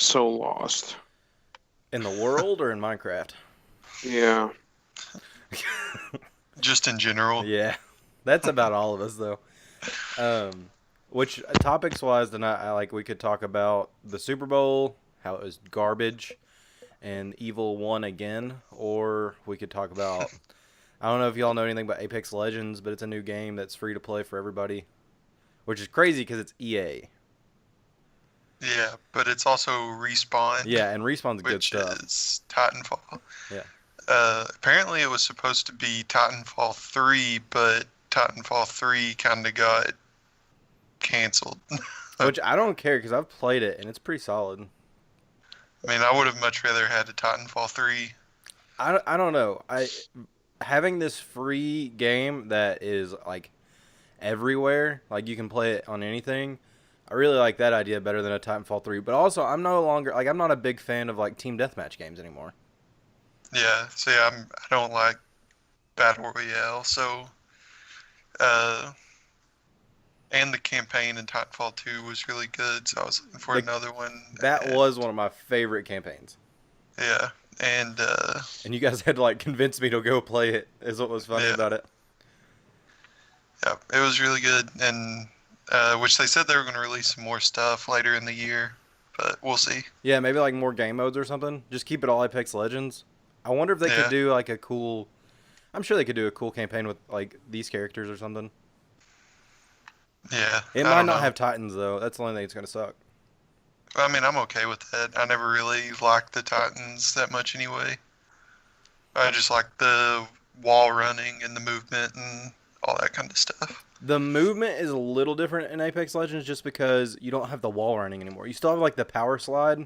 so lost. In the world or in Minecraft? Yeah. Just in general. Yeah, that's about all of us though. Um, which topics wise tonight, we could talk about the Super Bowl, how it was garbage, and Evil won again, or we could talk about. I don't know if y'all know anything about Apex Legends, but it's a new game that's free to play for everybody, which is crazy because it's EA. Yeah, but it's also Respawn, Yeah, and Respawn's good which stuff. is Titanfall. Yeah. Apparently it was supposed to be Titanfall 3, but Titanfall 3 kind of got canceled. Which I don't care because I've played it and it's pretty solid. I mean, I would have much rather had a Titanfall 3. I don't know. Having this free game that is like everywhere, like you can play it on anything. I really like that idea better than a Titanfall 3. But also, I'm no longer I'm not a big fan of like team deathmatch games anymore. Yeah, see, I don't like Battle Royale, so and the campaign in Titanfall 2 was really good, so I was looking for another one. That was one of my favorite campaigns. Yeah, and you guys had to like convince me to go play it. Is what was funny about it. Yeah, it was really good, and which they said they were going to release some more stuff later in the year, but we'll see. Yeah, maybe like more game modes or something. Just keep it all Apex Legends. I wonder if they could do like a cool. I'm sure they could do a cool campaign with like these characters or something. Yeah. It might not have Titans though. That's the only thing that's gonna suck. I mean, I'm okay with that. I never really liked the Titans that much anyway. I just like the wall running and the movement and all that kind of stuff. The movement is a little different in Apex Legends just because you don't have the wall running anymore. You still have like the power slide,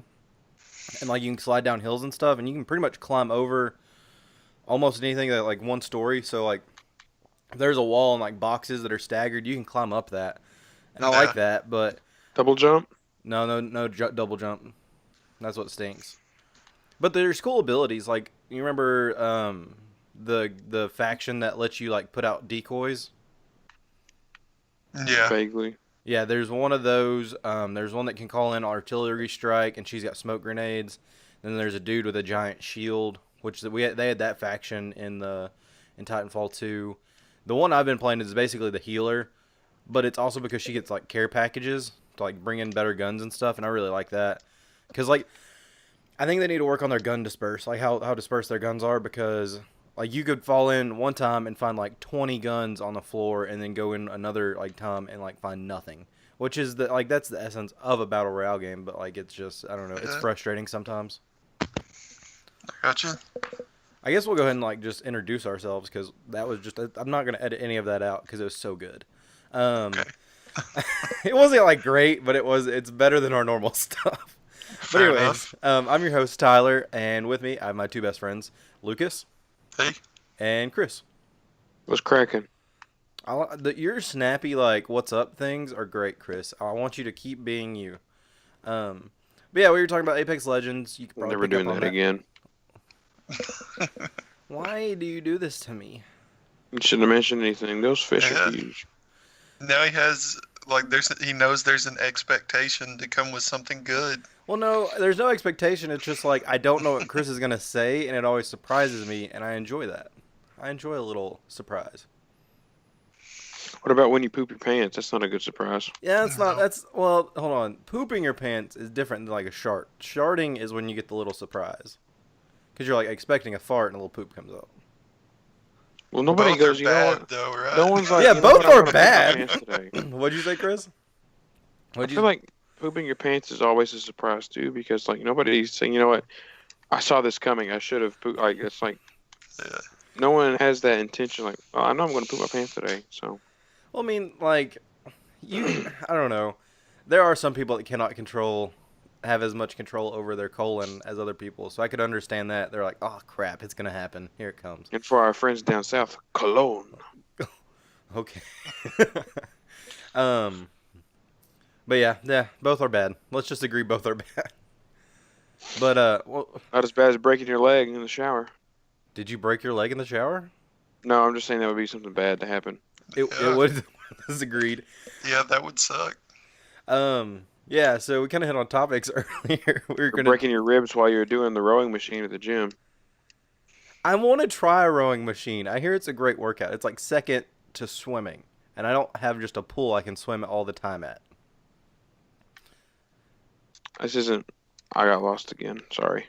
and like you can slide down hills and stuff, and you can pretty much climb over almost anything that like one story. So like, if there's a wall and like boxes that are staggered, you can climb up that, and I like that. But double jump? No, double jump. That's what stinks. But there's cool abilities. Like you remember the faction that lets you like put out decoys. Yeah. Vaguely. Yeah, there's one of those. There's one that can call in artillery strike, and she's got smoke grenades. Then there's a dude with a giant shield, which they had that faction in Titanfall 2. The one I've been playing is basically the healer, but it's also because she gets like care packages to like bring in better guns and stuff, and I really like that. Because like, I think they need to work on their gun disperse, like how dispersed their guns are, because like you could fall in one time and find like 20 guns on the floor, and then go in another like time and like find nothing. Which is that's the essence of a battle royale game, but like it's just I don't know, it's frustrating sometimes. Gotcha. I guess we'll go ahead and like just introduce ourselves because that was just I'm not gonna edit any of that out because it was so good. Okay. It wasn't like great, but it's better than our normal stuff. But Fair anyways, I'm your host Tyler, and with me I have my two best friends, Lucas. Hey. And Chris. What's cracking? Your snappy like what's up things are great, Chris. I want you to keep being you. But yeah, we were talking about Apex Legends. You could probably never doing that again. Why do you do this to me? You shouldn't have mentioned anything. Those fish are huge. Now he has he knows there's an expectation to come with something good. Well, no, there's no expectation. It's just like I don't know what Chris is gonna say, and it always surprises me, and I enjoy that. I enjoy a little surprise. What about when you poop your pants? That's not a good surprise. Yeah, that's not. Well, hold on. Pooping your pants is different than like a shart. Sharting is when you get the little surprise, because you're like expecting a fart and a little poop comes out. Well, nobody both goes. Are you know bad, what? though, right? No one's like. Yeah, both are I'm bad. What'd you say, Chris? I feel like pooping your pants is always a surprise too, because like nobody's saying, you know what, I saw this coming. I should have pooped. Like it's like, no one has that intention. Like, oh, I know I'm going to poop my pants today. So. Well, I mean, like, I don't know. There are some people that cannot have as much control over their colon as other people. So I could understand that. They're like, oh, crap, it's going to happen. Here it comes. And for our friends down south, cologne. Okay. But yeah, both are bad. Let's just agree both are bad. But, well. Not as bad as breaking your leg in the shower. Did you break your leg in the shower? No, I'm just saying that would be something bad to happen. It would. That's agreed. Yeah, that would suck. Yeah, so we kind of hit on topics earlier. We were Or gonna. breaking your ribs while you're doing the rowing machine at the gym. I want to try a rowing machine. I hear it's a great workout. It's like second to swimming, and I don't have just a pool I can swim all the time at. This isn't. I got lost again. Sorry.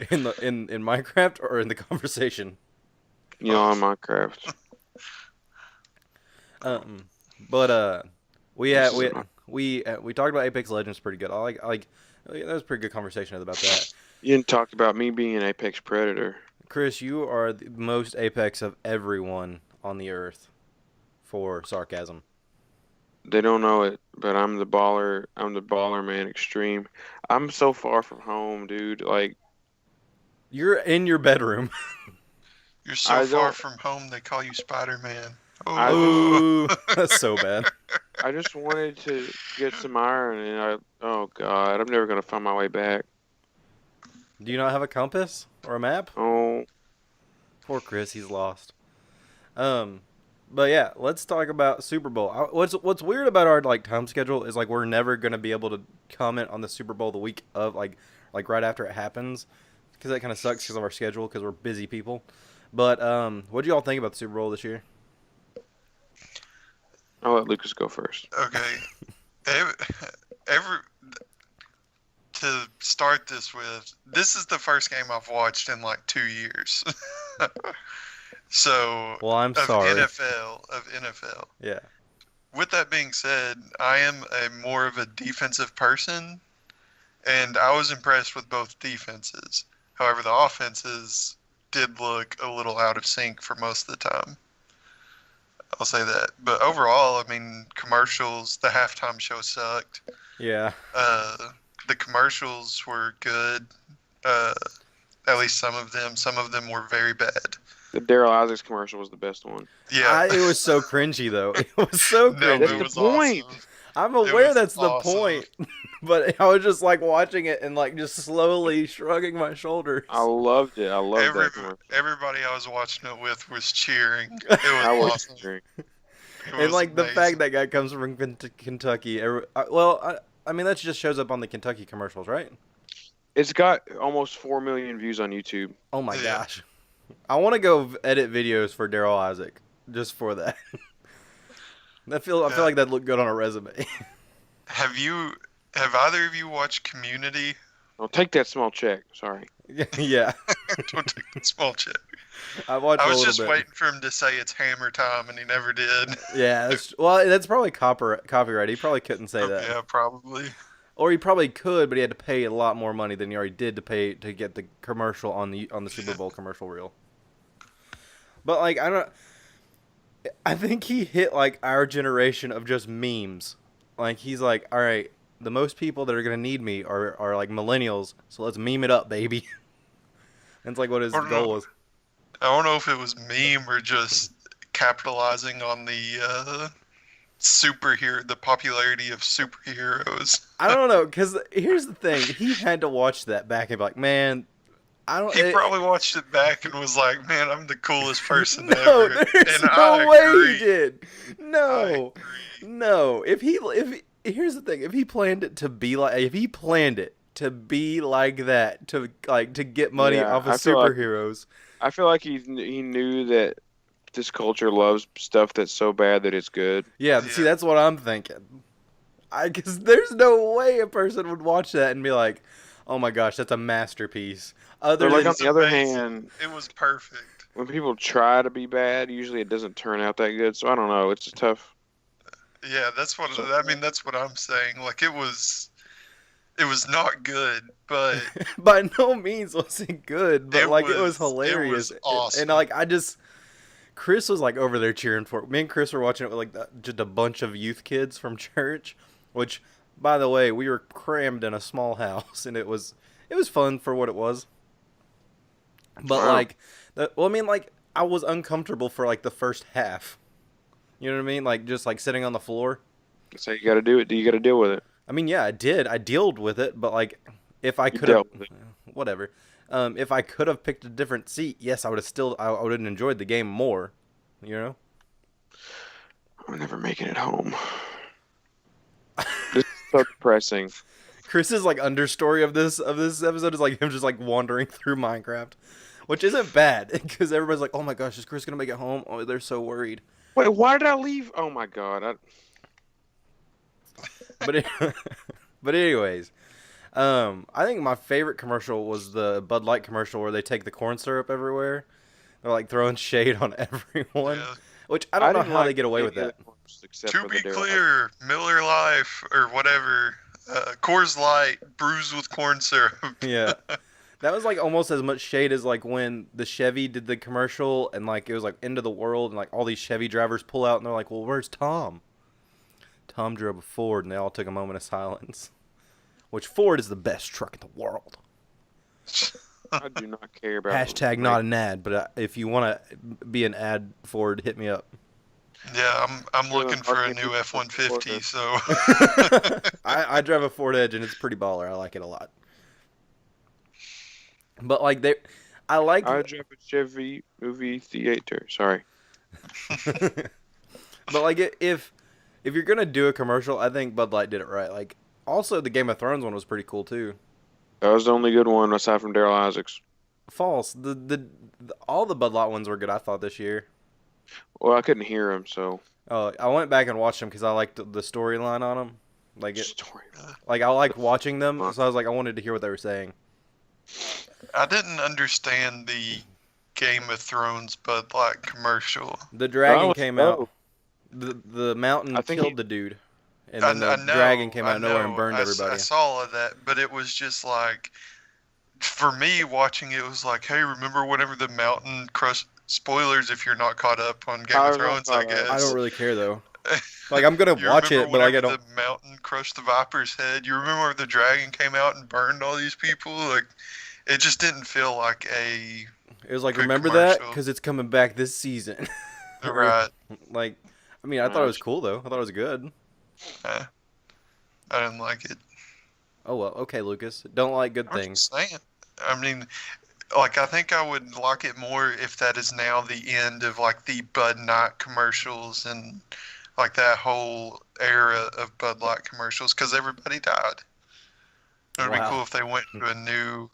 In Minecraft or in the conversation. On Minecraft. Um, but we This we isn't. we talked about Apex Legends pretty good. I like that was a pretty good conversation about that. You didn't talk about me being an apex predator. Chris, you are the most Apex of everyone on the earth for sarcasm. They don't know it, but I'm the baller. I'm the baller man extreme. I'm so far from home, dude. Like You're in your bedroom. You're so I far don't. from home, they call you Spider-Man. I Oh. Ooh, that's so bad. I just wanted to get some iron, and oh god, I'm never gonna find my way back. Do you not have a compass or a map? Oh, Poor Chris, he's lost. Um, but yeah, let's talk about Super Bowl. What's weird about our like time schedule is like we're never gonna be able to comment on the Super Bowl the week of like right after it happens because that kind of sucks because of our schedule because we're busy people. But what do y'all think about the Super Bowl this year? I'll let Lucas go first. Okay. Every to start this with, this is the first game I've watched in like 2 years. So Well, I'm of sorry. NFL. Yeah. With that being said, I am a more of a defensive person, and I was impressed with both defenses. However, the offenses did look a little out of sync for most of the time. I'll say that. But overall, I mean, commercials, the halftime show sucked. Yeah. The commercials were good. At least some of them. Some of them were very bad. The Daryl Isaacs commercial was the best one. Yeah. It was so cringy though. It was so No, cringy. That's it the was point. awesome. I'm It aware was that's the awesome. point, but I was just like watching it and like just slowly shrugging my shoulders. I loved it. I loved that commercial. Everybody I was watching it with was cheering. It was I was awesome. cheering. It And was like the amazing. fact that guy comes from Kentucky. I mean that just shows up on the Kentucky commercials, right? It's got almost 4 million views on YouTube. Oh my Yeah. gosh, I want to go edit videos for Daryl Isaac just for that. I feel Yeah. like that'd look good on a resume. Have either of you watched Community? I'll take that small check. Sorry. Yeah, Don't take the small check. I watched I a was little just bit. waiting for him to say it's hammer time, and he never did. Yeah, that's probably copyright. He probably couldn't say that. Yeah, probably. Or he probably could, but he had to pay a lot more money than he already did to pay to get the commercial on the Super Bowl commercial reel. But like I think he hit like our generation of just memes. Like he's like, all right, the most people that are gonna need me are like millennials, so let's meme it up, baby. That's like what his I don't goal know. was. I don't know if it was meme or just capitalizing on the the popularity of superheroes. I don't know, because here's the thing: he had to watch that back and be like, man, I don't. He probably watched it back and was like, "Man, I'm the coolest person No, ever." there's And no I way agree. he did. I No, agree. no. Here's the thing: if he planned it to be like that, to get money Yeah, off of I feel like- superheroes. I feel like he knew that this culture loves stuff that's so bad that it's good. Yeah, see, Yeah. that's what I'm thinking. Because there's no way a person would watch that and be like, "Oh my gosh, that's a masterpiece." Other But like than on the other amazing. hand, It was perfect. when people try to be bad, usually it doesn't turn out that good. So I don't know. It's tough. Yeah, that's what I mean. That's what I'm saying. Like it was not good, but by no means was it good, but It like it was- was hilarious. it was awesome. And like Chris was like over there cheering for it. Me and Chris were watching it with like just a bunch of youth kids from church, which by the way, we were crammed in a small house and it was fun for what it was. But Wow. like I was uncomfortable for like the first half. You know what I mean? Like just like sitting on the floor. So you got to do it. You got to deal with it. I mean, yeah, I did. I dealt with it, but like, if I You could have, dealt with it. whatever. If I could have picked a different seat, yes, I would have enjoyed the game more. You know? I'm never making it home. So depressing. Chris's like understory of this episode is like him just like wandering through Minecraft, which isn't bad because everybody's like, "Oh my gosh, is Chris gonna make it home?" Oh, they're so worried. Wait, why did I leave? Oh my god. But but anyways, I think my favorite commercial was the Bud Light commercial where they take the corn syrup everywhere. They're like throwing shade on everyone, Yeah. which I don't know didn't how like they get away with any of that. the ones except To for be the Daryl. clear, Miller Life or whatever, Coors Light, bruised with corn syrup. Yeah. That was like almost as much shade as like when the Chevy did the commercial and like it was like end of the world and like all these Chevy drivers pull out and they're like, "Well, where's Tom?" Tom drove a Ford and they all took a moment of silence. Which Ford is the best truck in the world. I do not care about. Hashtag not an ad, but if you want to be an ad Ford, hit me up. Yeah, I'm looking for a new F-150, so I drive a Ford Edge and it's pretty baller. I like it a lot. But like I drive a Chevy movie theater. Sorry. But like if you're gonna do a commercial, I think Bud Light did it right. Like also the Game of Thrones one was pretty cool too. That was the only good one aside from Daryl Isaacs. False. The all the Bud Light ones were good. I thought this year. Well, I couldn't hear him, so. Oh, I went back and watched them because I liked the storyline on them. Like Story. like I liked watching them, so I was like I wanted to hear what they were saying. I didn't understand the Game of Thrones Bud Light commercial. The dragon Oh, came oh. out. The mountain I think killed he- the dude, and then the I know, dragon came out I of nowhere and know. burned everybody. I saw all of that, but it was just like, for me watching it was like, hey, remember whenever the mountain crushed? Spoilers if you're not caught up on Game I of was not Thrones, I caught up. guess. I don't really care though. Like I'm gonna You watch remember it, but like I whenever don't. the mountain crushed the Viper's head? You remember the dragon came out and burned all these people? Like, it just didn't feel like a It was like good remember that commercial. because it's coming back this season. right. Like, I mean, I thought it was cool though. I thought it was good. I didn't like it. Oh well, okay, Lucas. Don't like good I'm things. just saying. I mean, like, I think I would like it more if that is now the end of like the Bud Light commercials and like that whole era of Bud Light commercials because everybody died. It would be Wow. cool if they went to a new.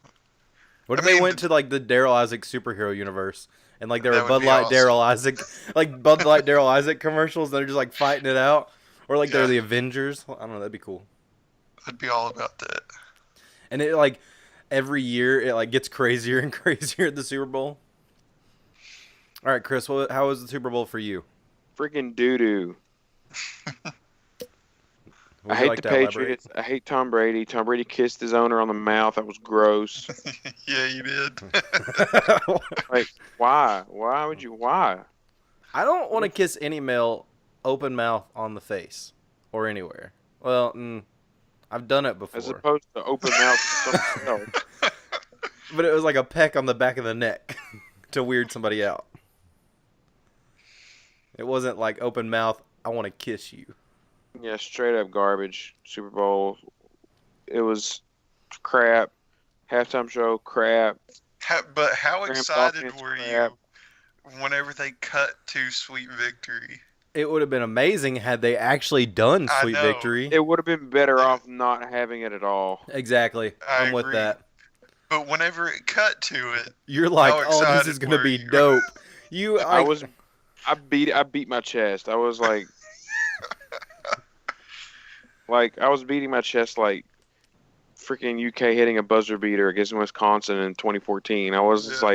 What if I they mean, went to like the Daryl Isaac superhero universe and like there That were would Bud be Light awesome. Daryl Isaac, like Bud Light Daryl Isaac commercials? And they're just like fighting it out, or like they're Yeah. the Avengers. I don't know. That'd be cool. I'd be all about that. And it like every year it like gets crazier and crazier at the Super Bowl. All right, Chris. How was the Super Bowl for you? Freaking doo doo. Would I you hate like the to elaborate? Patriots. I hate Tom Brady. Tom Brady kissed his owner on the mouth. That was gross. Yeah, you did. Like, why? Why would you? Why? I don't want to kiss any male open mouth on the face or anywhere. Well, I've done it before, As opposed to open mouth to something else. but it was like a peck on the back of the neck to weird somebody out. It wasn't like open mouth, I want to kiss you. Yeah, straight up garbage. Super Bowl. It was crap. Halftime show, crap. But how Graham excited Dawkins, were crap. you whenever they cut to Sweet Victory? It would have been amazing had they actually done I Sweet know. Victory. It would have been better off not having it at all. Exactly. I I'm with agree. that. But whenever it cut to it, You're like, How oh, this excited is gonna were be you?" dope. You, I beat my chest. I was like, I was beating my chest like freaking UK hitting a buzzer beater against Wisconsin in 2014. I was just Yeah.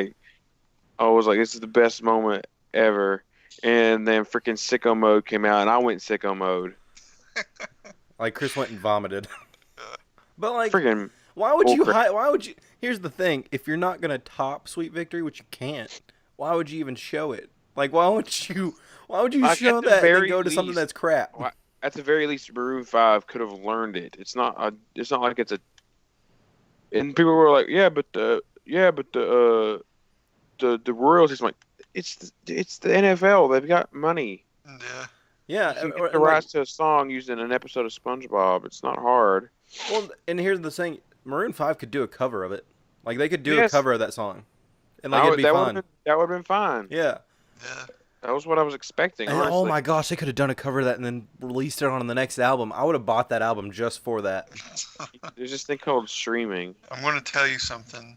like, this is the best moment ever. And then freaking sicko mode came out, and I went sicko mode. like Chris went and vomited. But like, Freaking why would you? bullcrap. Why would you? Here's the thing: if you're not gonna top Sweet Victory, which you can't, why would you even show it? Like, why would you? Why would you Like, show at the that and then very go to something least- that's crap? Why- at the very least, Maroon 5 could have learned it. It's not like it's a. And people were like, the royalties. I'm like, it's the NFL. They've got money. yeah. Yeah, You can and get the like, rights to a song using an episode of SpongeBob. It's not hard. well, and here's the thing: Maroon 5 could do a cover of it. Like they could do a Yes. cover of that song, and like it'd be fun. That would have been fine. Yeah, Yeah. That was what I was expecting, And, honestly. oh my gosh, they could have done a cover of that and then released it on the next album. I would have bought that album just for that. There's this thing called streaming. I'm going to tell you something.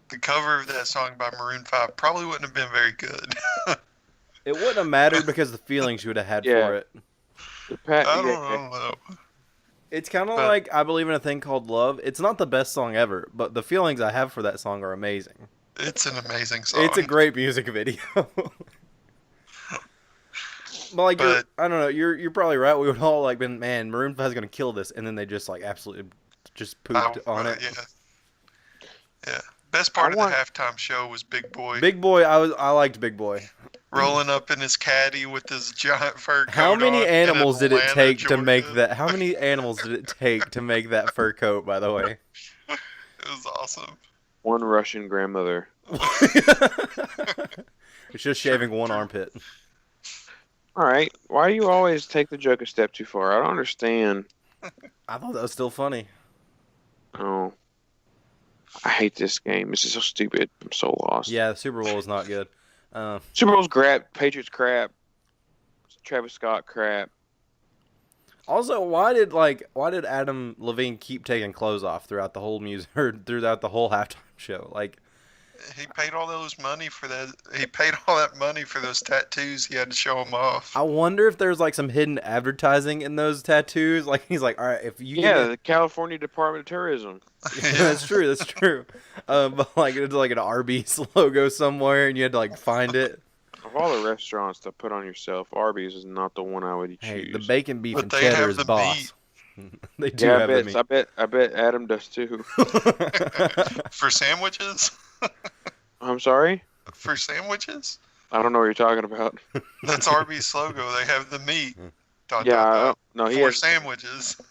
The cover of that song by Maroon 5 probably wouldn't have been very good. It wouldn't have mattered because the feelings you would have had for it. I don't know. It's kind of like I Believe in a Thing Called Love. It's not the best song ever, but the feelings I have for that song are amazing. It's an amazing song. It's a great music video. But I don't know. You're probably right. We would all like been, man, Maroon 5 is gonna kill this, and then they just like absolutely just pooped on it. Yeah. Best part of the halftime show was Big Boy. Big Boy, I liked Big Boy. Rolling up in his caddy with his giant fur coat. How many animals did it take to make that? How many animals did it take to make that fur coat? By the way, it was awesome. One Russian grandmother. It's just shaving one armpit. All right, why do you always take the joke a step too far? I don't understand. I thought that was still funny. Oh, I hate this game. This is so stupid. I'm so lost. Yeah, the Super Bowl is not good. Super Bowl's crap. Patriots crap. Travis Scott crap. Also, why did Adam Levine keep taking clothes off throughout the whole music or throughout the whole halftime show? Like, he paid all those money for that. He paid all that money for those tattoos. He had to show them off. I wonder if there's like some hidden advertising in those tattoos. Like he's like, all right, if you the California Department of Tourism. Yeah, that's true. That's true. But like it's like an Arby's logo somewhere, and you had to like find it. Of all the restaurants to put on yourself, Arby's is not the one I would choose. Hey, the bacon, beef, and cheddar is boss. They do have the meat. I bet Adam does too. For sandwiches? I'm sorry? For sandwiches? I don't know what you're talking about. That's Arby's logo. They have the meat. No, he has sandwiches.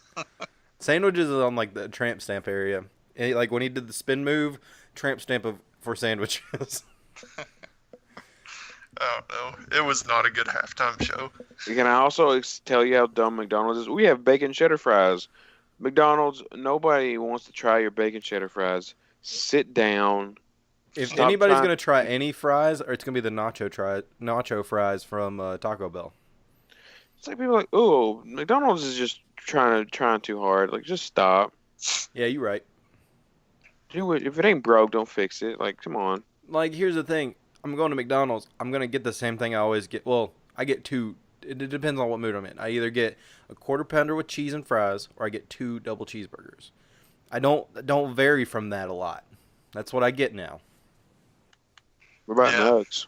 Sandwiches is on like the tramp stamp area. And, like when he did the spin move, tramp stamp for sandwiches. I don't know. It was not a good halftime show. Can I also tell you how dumb McDonald's is? We have bacon cheddar fries. McDonald's, nobody wants to try your bacon cheddar fries. Sit down. If anybody's going to try any fries, or it's going to be the nacho fries from Taco Bell. It's like people are like, oh, McDonald's is just trying too hard. Like, just stop. Yeah, you're right. If it ain't broke, don't fix it. Like, come on. Like, here's the thing. I'm going to McDonald's. I'm going to get the same thing I always get. Well, I get two. It depends on what mood I'm in. I either get a quarter pounder with cheese and fries, or I get 2 double cheeseburgers. I don't vary from that a lot. That's what I get now. What about nugs?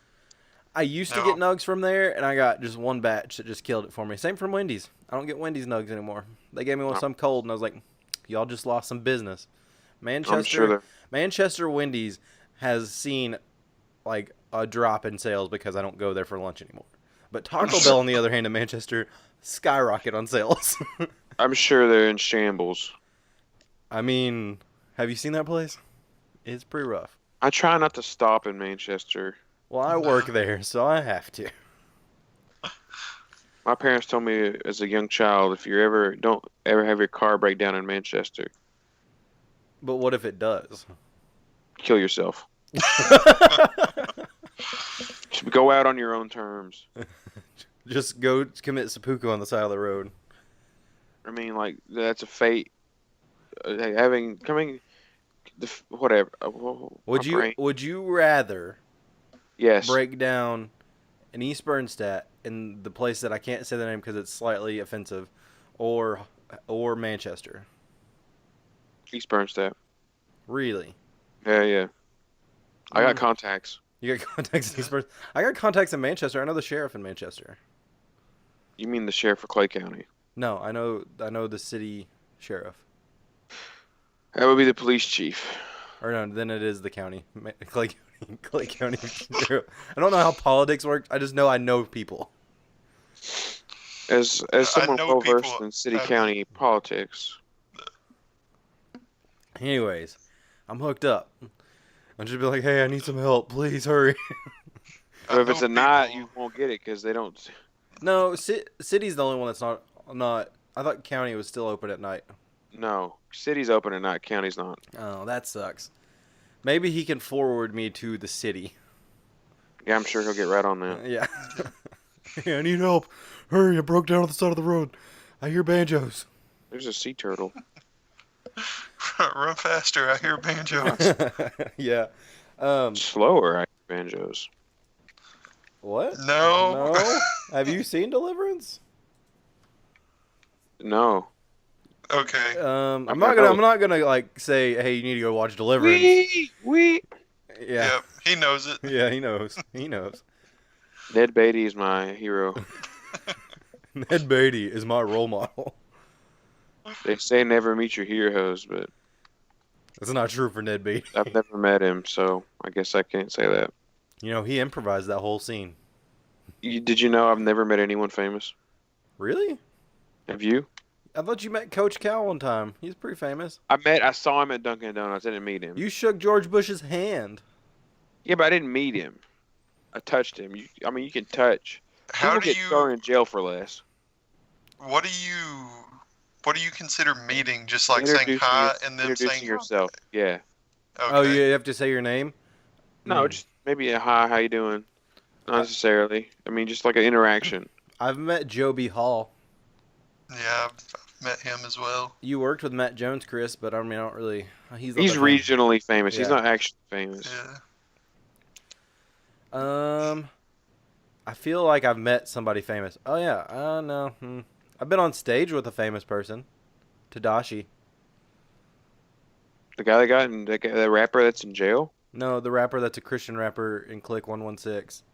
I used to get nugs from there, and I got just one batch that just killed it for me. Same from Wendy's. I don't get Wendy's nugs anymore. They gave me some cold, and I was like, y'all just lost some business. Manchester Wendy's has seen like a drop in sales because I don't go there for lunch anymore. But Taco Bell, on the other hand, in Manchester, skyrocket on sales. I'm sure they're in shambles. I mean, have you seen that place? It's pretty rough. I try not to stop in Manchester. Well, I work there, so I have to. My parents told me as a young child, if you don't ever have your car break down in Manchester. But what if it does? Kill yourself. Go out on your own terms. Just go commit seppuku on the side of the road. I mean, like, that's a fate. Whatever. Would you rather yes break down in East Bernstadt, in the place that I can't say the name because it's slightly offensive, or Manchester? East Bernstadt. Really? Yeah. I got contacts. You got contacts in East Bernstadt? I got contacts in Manchester. I know the sheriff in Manchester. You mean the sheriff of Clay County? No, I know the city sheriff. That would be the police chief. Or no, then it is the county. Clay County sheriff. I don't know how politics works. I just know I know people. As someone well versed in city county politics. Anyways, I'm hooked up. I'll just be like, hey, I need some help. Please hurry. But if it's a night, you won't get it because they don't. No, city's the only one that's not. I thought county was still open at night. No, city's open at night. County's not. Oh, that sucks. Maybe he can forward me to the city. Yeah, I'm sure he'll get right on that. Yeah. Hey, I need help. Hurry, I broke down on the side of the road. I hear banjos. There's a sea turtle. Run faster! I hear banjos. Yeah. Slower, I banjos. What? No. No? Have you seen Deliverance? No. Okay. I'm not gonna like say, hey, you need to go watch Deliverance. We. Yeah. Yep. He knows it. Yeah, he knows. He knows. Ned Beatty is my hero. Ned Beatty is my role model. They say never meet your heroes, but That's not true for Ned Beatty. I've never met him, so I guess I can't say that. You know, he improvised that whole scene. Did you know I've never met anyone famous? Really? Have you? I thought you met Coach Cal one time. He's pretty famous. I saw him at Dunkin' Donuts. I didn't meet him. You shook George Bush's hand. Yeah, but I didn't meet him. I touched him. You can touch. How People do get you? thrown in jail for less. What do you? What do you consider meeting? Just like saying hi and then introducing saying yourself. Yeah. Okay. Oh, you have to say your name? No, just maybe a hi. How you doing? Not necessarily. I mean, just like an interaction. I've met Joby Hall. Yeah, I've met him as well. You worked with Matt Jones, Chris, but I mean, I don't really. He's regionally famous. He's Yeah. not actually famous. Yeah. I feel like I've met somebody famous. Oh yeah, no. I've been on stage with a famous person, Tadashi. The guy that got in the rapper that's in jail. No, the rapper that's a Christian rapper in Click 116.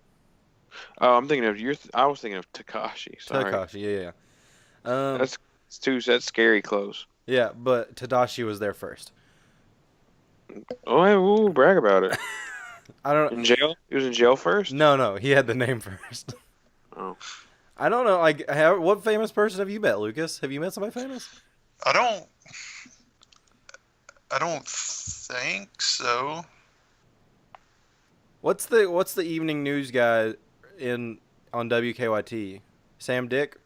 Oh, I'm thinking of I was thinking of Takashi. Sorry. Takashi, yeah. That's scary close. Yeah, but Tadashi was there first. Oh, hey, ooh, brag about it. I don't. In jail? He was in jail first? No, he had the name first. Oh. I don't know. Like, what famous person have you met, Lucas? Have you met somebody famous? I don't think so. What's the evening news guy on WKYT? Sam Dick?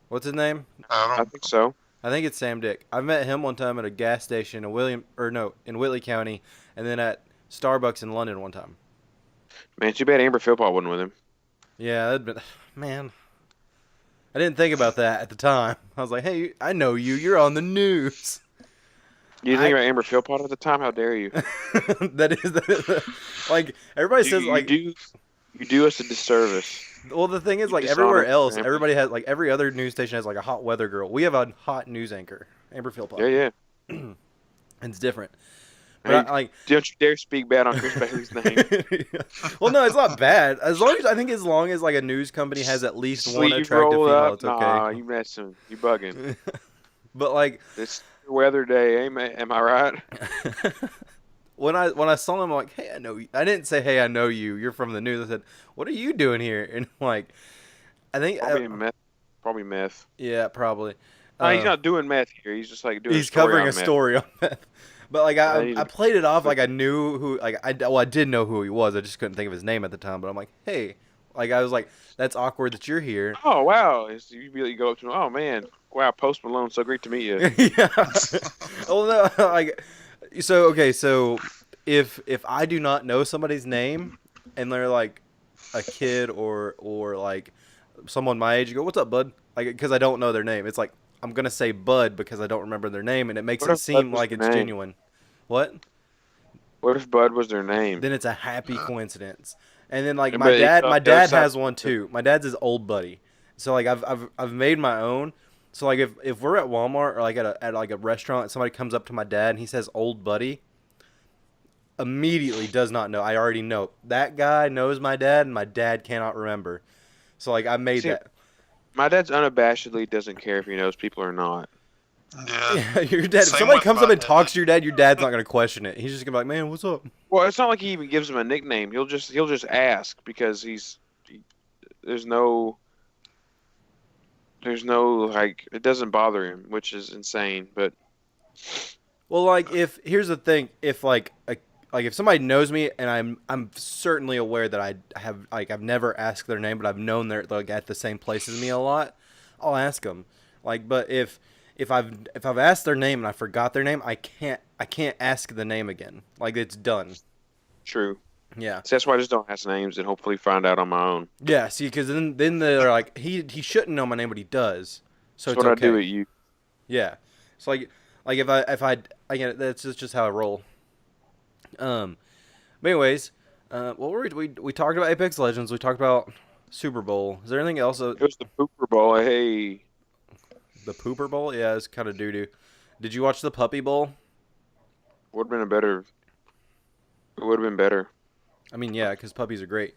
What's his name? I think so. I think it's Sam Dick. I met him one time at a gas station in Whitley County, and then at Starbucks in London one time. Man, too bad Amber Philpott wasn't with him. Yeah, that'd been, man. I didn't think about that at the time. I was like, hey, I know you. You're on the news. You didn't think about Amber Philpott at the time? How dare you? that is like everybody says like you do us a disservice. Well, the thing is, like everywhere else, everybody has like every other news station has like a hot weather girl. We have a hot news anchor, Amber Philpott. Yeah. And it's different. But hey, don't you dare speak bad on Chris Bailey's name. Well, no, it's not bad. As long as like a news company has at least one attractive female, it's okay. Nah, you messing. You bugging. But like it's weather day, am I right? When I saw him, I'm like, hey, I know you. I didn't say, hey, I know you. You're from the news. I said, what are you doing here? And like, I think probably meth. Yeah, probably. No, he's not doing meth here. He's just like doing. He's covering a story on meth. But like I played it off like I knew who. Like I did know who he was. I just couldn't think of his name at the time. But I'm like, hey, like I was like, that's awkward that you're here. Oh wow! You go up to him. Oh man, wow, Post Malone, so great to meet you. Yeah. Well, no, like. So if I do not know somebody's name and they're like a kid or like someone my age, you go, what's up, bud? Like, because I don't know their name, it's like I'm gonna say bud because I don't remember their name, and it makes it seem like it's genuine. What if Bud was their name? Then it's a happy coincidence. And then like my dad has one too. My dad's his old buddy. So like I've made my own. So like if we're at Walmart or like at like a restaurant and somebody comes up to my dad and he says old buddy, immediately does not know. I already know that guy knows my dad and my dad cannot remember. So like I made that. My dad's unabashedly doesn't care if he knows people or not. Yeah. Your dad. If somebody comes up and talks to your dad's not gonna question it. He's just gonna be like, man, what's up? Well, it's not like he even gives him a nickname. He'll just ask because there's no like it doesn't bother him, which is insane. But well, like here's the thing, if like if somebody knows me and I'm certainly aware that I've never asked their name, but I've known they're like at the same place as me a lot, I'll ask them. Like, but if I've asked their name and I forgot their name, I can't ask the name again. Like it's done. True. Yeah. So that's why I just don't ask names and hopefully find out on my own. Yeah, see, because then they're like, he shouldn't know my name, but he does. So That's it's what I do okay. at you. Yeah. It's like I get it, that's just how I roll. But anyways, what were we talked about Apex Legends. We talked about Super Bowl. Is there anything else? It was the Pooper Bowl. Hey, The Pooper Bowl? Yeah, it's kind of doo doo. Did you watch the Puppy Bowl? would have been a better. It would have been better. I mean, yeah, because puppies are great.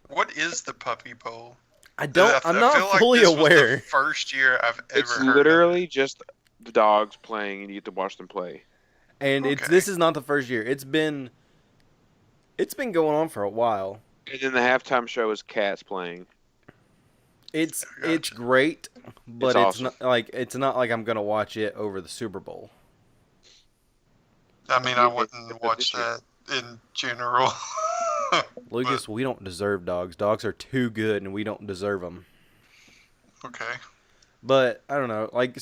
What is the Puppy Bowl? I'm not feel fully like this aware. Was the first year I've ever It's heard literally just the dogs playing, and you get to watch them play. And Okay. this is not the first year. It's been going on for a while. And then the halftime show is cats playing. It's Gotcha. great, but It's awesome. it's not like I'm gonna watch it over the Super Bowl. I mean, Yeah, I it's wouldn't watch this year. that in general. Lucas, we don't deserve dogs. Dogs are too good, and we don't deserve them. Okay. But I don't know. Like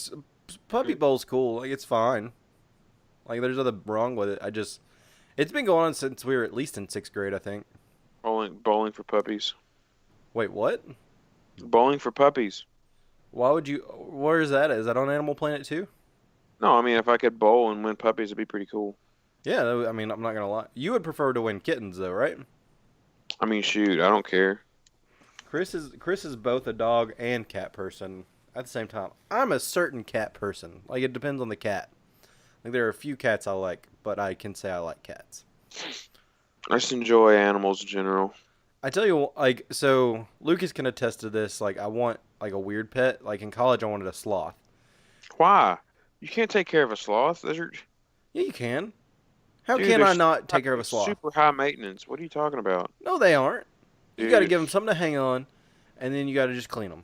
Puppy Bowl's cool. Like it's fine. Like there's nothing wrong with it. It's been going on since we were at least in 6th grade, I think. Bowling for puppies. Wait, what? Bowling for puppies. Why would you? Where is that? Is that on Animal Planet too? No, I mean if I could bowl and win puppies, it'd be pretty cool. Yeah, I mean, I'm not gonna lie. You would prefer to win kittens, though, right? I mean, shoot, I don't care. Chris is both a dog and cat person at the same time. I'm a certain cat person. Like it depends on the cat. Like there are a few cats I like, but I can say I like cats. I just enjoy animals in general. I tell you, like, so Lucas can attest to this. Like, I want like a weird pet. Like in college, I wanted a sloth. Why? You can't take care of a sloth. Those are, Yeah, you can. How dude, can they're I not take care of a sloth? super high maintenance. What are you talking about? No, they aren't. You got to Dude. give them something to hang on, and then you got to just clean them,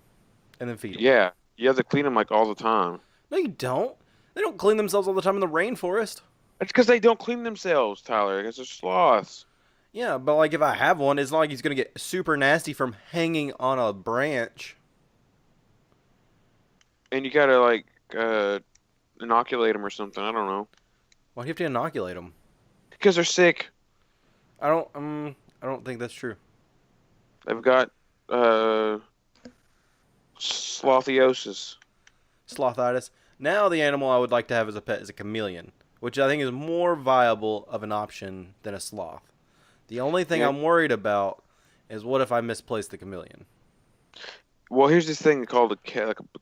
and then feed them. Yeah, you have to clean them like all the time. No, you don't. They don't clean themselves all the time in the rainforest. That's because they don't clean themselves, Tyler. Because they're sloths. Yeah, but like if I have one, it's not like he's gonna get super nasty from hanging on a branch. And you gotta like inoculate them or something. I don't know. Why do you have to inoculate them? Because they're sick. I don't think that's true. They've got slothiosis. Slothitis. Now the animal I would like to have as a pet is a chameleon, which I think is more viable of an option than a sloth. The only thing Yeah. I'm worried about is what if I misplace the chameleon? Well, here's this thing called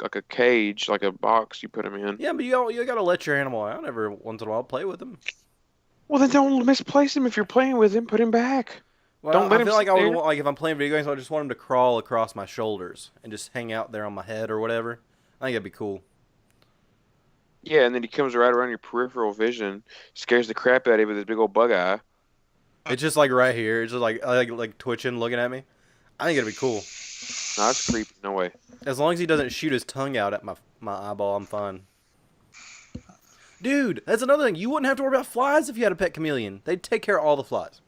like a cage, like a box you put them in. Yeah, but you gotta let your animal out every once in a while. Play with them. Well, then don't misplace him. If you're playing with him, put him back. Well, Don't let I him feel like sit I would there. want, like if I'm playing video games, I just want him to crawl across my shoulders and just hang out there on my head or whatever. I think that'd be cool. Yeah, and then he comes right around your peripheral vision, scares the crap out of you with his big old bug eye. It's just like right here. It's just like twitching, looking at me. I think it'd be cool. No, that's creepy. No way. As long as he doesn't shoot his tongue out at my eyeball, I'm fine. Dude, that's another thing. You wouldn't have to worry about flies if you had a pet chameleon. They'd take care of all the flies.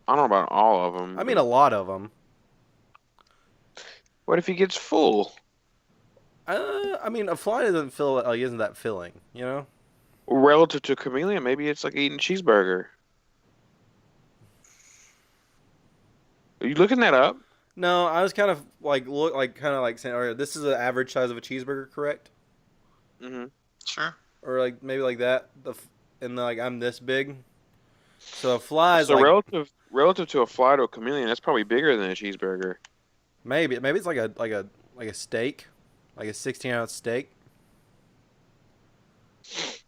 I don't know about all of them. I mean, a lot of them. What if he gets full? I mean, a fly doesn't feel like isn't that filling, you know? Relative to a chameleon, maybe it's like eating a cheeseburger. Are you looking that up? No, I was kind of like saying, all right, this is the average size of a cheeseburger, correct? Mm-hmm. Sure. Or like maybe like that. And like I'm this big. So a fly is So like relative to a fly to a chameleon, that's probably bigger than a cheeseburger. maybe it's like a steak, like a 16-ounce steak.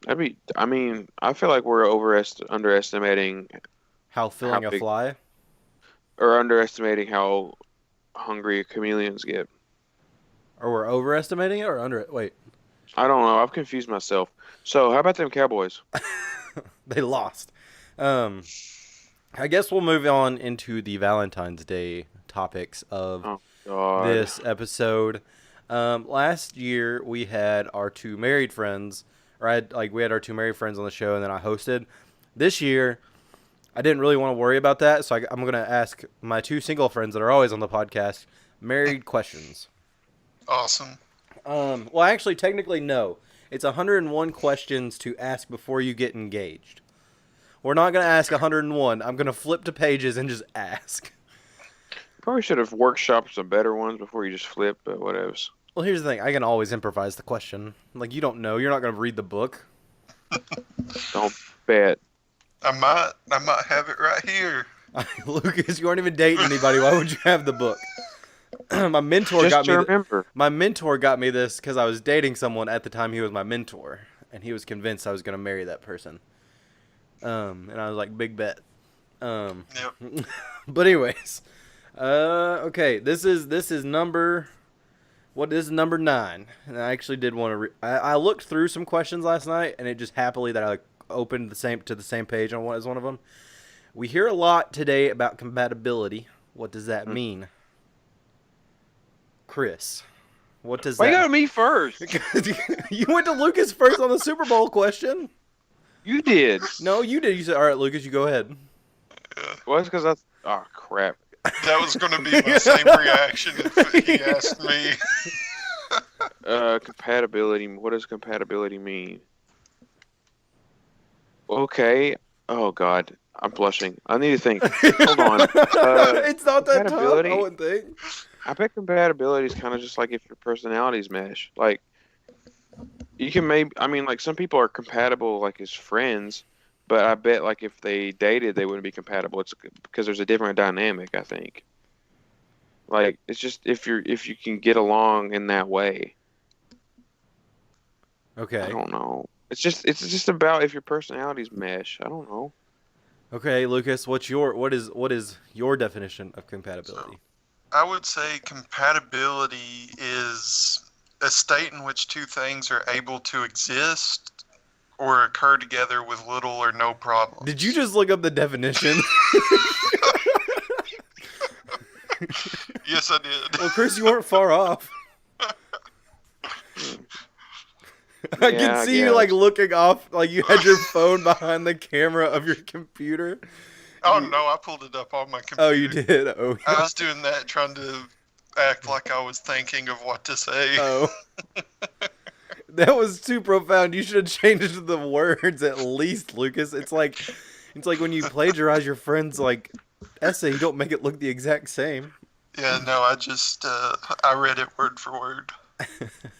I mean, I feel like we're underestimating How filling a big- fly? or underestimating how hungry chameleons get. Or we're overestimating it or under it? Wait, I don't know. I've confused myself. So, how about them Cowboys? they lost. I guess we'll move on into the Valentine's Day topics of Oh God. this episode. Last year we had our two married friends, we had our two married friends on the show, and then I hosted. This year, I didn't really want to worry about that, so I'm going to ask my two single friends that are always on the podcast married questions. Awesome. Well, actually, technically, no. It's 101 questions to ask before you get engaged. We're not going to ask 101. I'm going to flip to pages and just ask. Probably should have workshopped some better ones before you just flip, but whatevs. Well, here's the thing. I can always improvise the question. Like, you don't know. You're not going to read the book. Don't bet. I might have it right here. Lucas, you aren't even dating anybody. Why would you have the book? My mentor Just got to me. remember. My mentor got me this because I was dating someone at the time. He was my mentor, and he was convinced I was going to marry that person. And I was like, big bet. Yep. But anyways, okay. This is number. What is number 9? And I actually did want to. I looked through some questions last night, and it just happily that I opened to the same page on one of them. We hear a lot today about compatibility. What does that mean? Chris, what does Why that? you go to me first? You went to Lucas first on the Super Bowl question. You did. No, you did. You said, "All right, Lucas, you go ahead." Well, it's because that's. Oh crap. That was going to be my same reaction if he asked me. Compatibility. What does compatibility mean? Okay. Oh God, I'm blushing. I need to think. Hold on. It's not that tough. I wouldn't think. I bet compatibility is kind of just like if your personalities mesh. Like, you can like some people are compatible like as friends, but I bet like if they dated, they wouldn't be compatible. It's because there's a different dynamic, I think. Like, it's just if you can get along in that way. Okay. I don't know. It's just about if your personalities mesh. I don't know. Okay, Lucas, what is your definition of compatibility? So, I would say compatibility is a state in which two things are able to exist or occur together with little or no problem. Did you just look up the definition? Yes, I did. Well, Chris, you weren't far off. I can see you like looking off, like you had your phone behind the camera of your computer. Oh no, I pulled it up on my computer. Oh, you did? Oh, yeah. I was doing that, trying to act like I was thinking of what to say. Oh. That was too profound. You should have changed the words at least, Lucas. It's like when you plagiarize your friend's like essay, you don't make it look the exact same. Yeah, no, I just I read it word for word.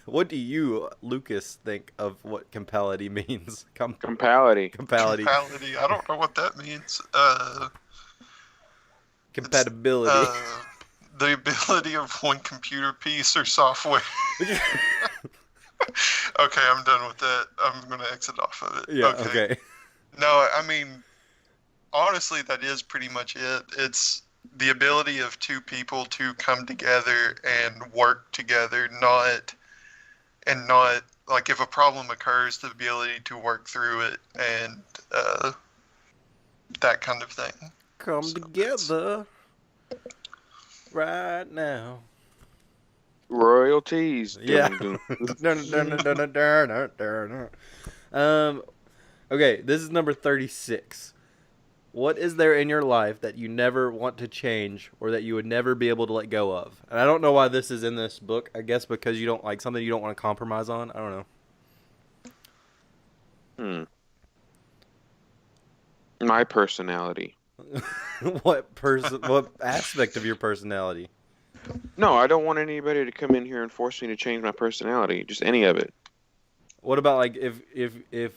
What do you, Lucas, think of what compatibility means? Compatibility. Compatibility. I don't know what that means. Compatibility. The ability of one computer piece or software. Okay, I'm done with that. I'm going to exit off of it. Yeah, okay. No, I mean, honestly, that is pretty much it. It's the ability of two people to come together and work together, not like if a problem occurs, the ability to work through it and that kind of thing. Come together right now. Royalties. Yeah. Okay, this is number 36. What is there in your life that you never want to change or that you would never be able to let go of? And I don't know why this is in this book. I guess because you don't like something you don't want to compromise on. I don't know. My personality. What aspect of your personality? No, I don't want anybody to come in here and force me to change my personality. Just any of it. What about like if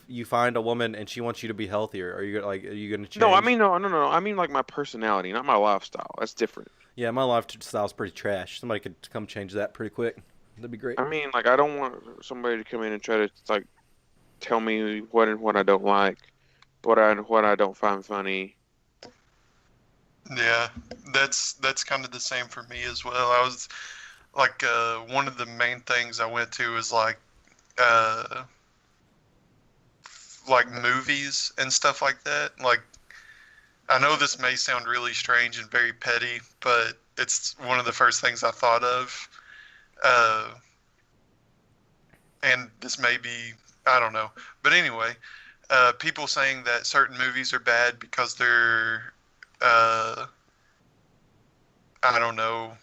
you find a woman and she wants you to be healthier? Are you gonna change? No, I mean no. I mean like my personality, not my lifestyle. That's different. Yeah, my lifestyle's pretty trash. Somebody could come change that pretty quick. That'd be great. I mean, like I don't want somebody to come in and try to like tell me what I don't like, what I don't find funny. Yeah, that's kind of the same for me as well. I was like one of the main things I went to was like movies and stuff like that. Like, I know this may sound really strange and very petty, but it's one of the first things I thought of. And this may be, I don't know. But anyway, people saying that certain movies are bad because they're, I don't know,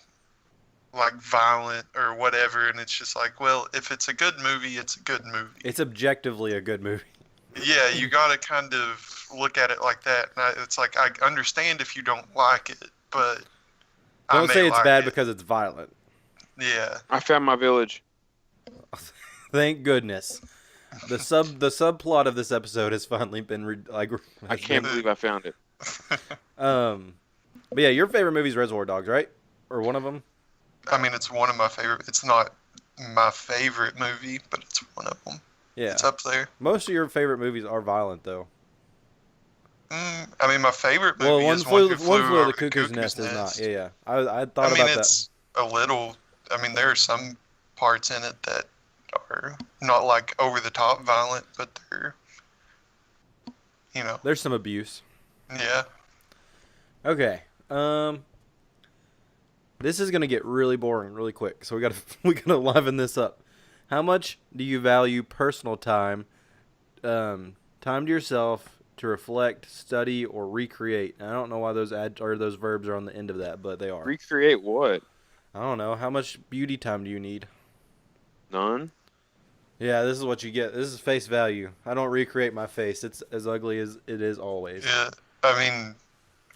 like violent or whatever, and it's just like, well, if it's a good movie, it's a good movie. It's objectively a good movie. Yeah, you gotta kind of look at it like that. It's like I understand if you don't like it, but I Don't may say it's like bad it. because it's violent. Yeah. I found my village. Thank goodness. The subplot of this episode has finally been I can't believe I found it. But yeah, your favorite movie is Reservoir Dogs, right? Or one of them? I mean, it's one of my favorite. It's not my favorite movie, but it's one of them. Yeah. It's up there. Most of your favorite movies are violent, though. I mean, my favorite movie is One Flew Over the Cuckoo's Nest is not. Yeah. I thought about that. It's a little. I mean, there are some parts in it that are not like over the top violent, but they're, There's some abuse. Yeah. Okay. This is gonna get really boring really quick, so we gotta liven this up. How much do you value personal time, time to yourself to reflect, study, or recreate? And I don't know why those verbs are on the end of that, but they are. Recreate what? I don't know. How much beauty time do you need? None. Yeah, this is what you get. This is face value. I don't recreate my face. It's as ugly as it is always. Yeah. I mean,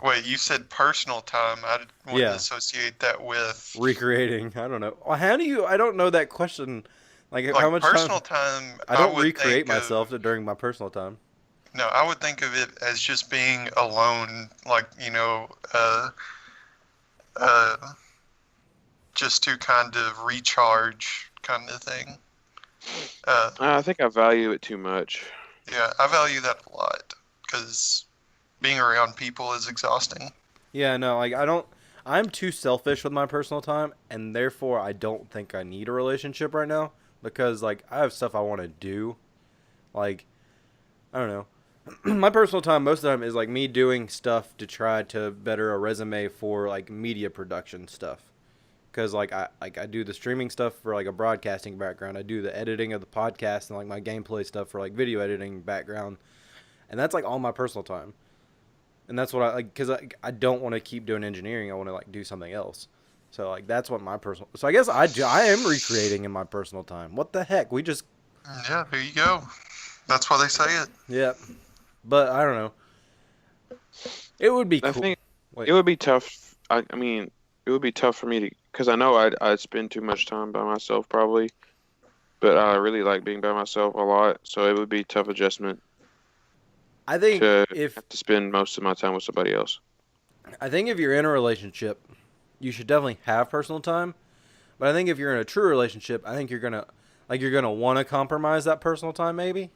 wait, you said personal time. I wouldn't associate that with recreating. I don't know. How do you? I don't know that question. Like how much personal time? I don't recreate myself during my personal time. No, I would think of it as just being alone, like just to kind of recharge, kind of thing. I think I value it too much. Yeah, I value that a lot because being around people is exhausting. Yeah, no, like I'm too selfish with my personal time, and therefore I don't think I need a relationship right now because like I have stuff I want to do. Like I don't know. My personal time most of the time is like me doing stuff to try to better a resume for like media production stuff. Because like I do the streaming stuff for like a broadcasting background. I do the editing of the podcast and like my gameplay stuff for like video editing background, and that's like all my personal time. And that's what I like because I don't want to keep doing engineering. I want to like do something else. So like that's what my personal. So I guess I am recreating in my personal time. What the heck? We just. Yeah, there you go. That's why they say it. Yeah, but I don't know. It would be. I cool. think it would be tough. I mean, it would be tough for me to because I know I'd spend too much time by myself probably, but I really like being by myself a lot. So it would be a tough adjustment. I think have to spend most of my time with somebody else. I think if you're in a relationship, you should definitely have personal time. But I think if you're in a true relationship, I think you're gonna want to compromise that personal time, maybe.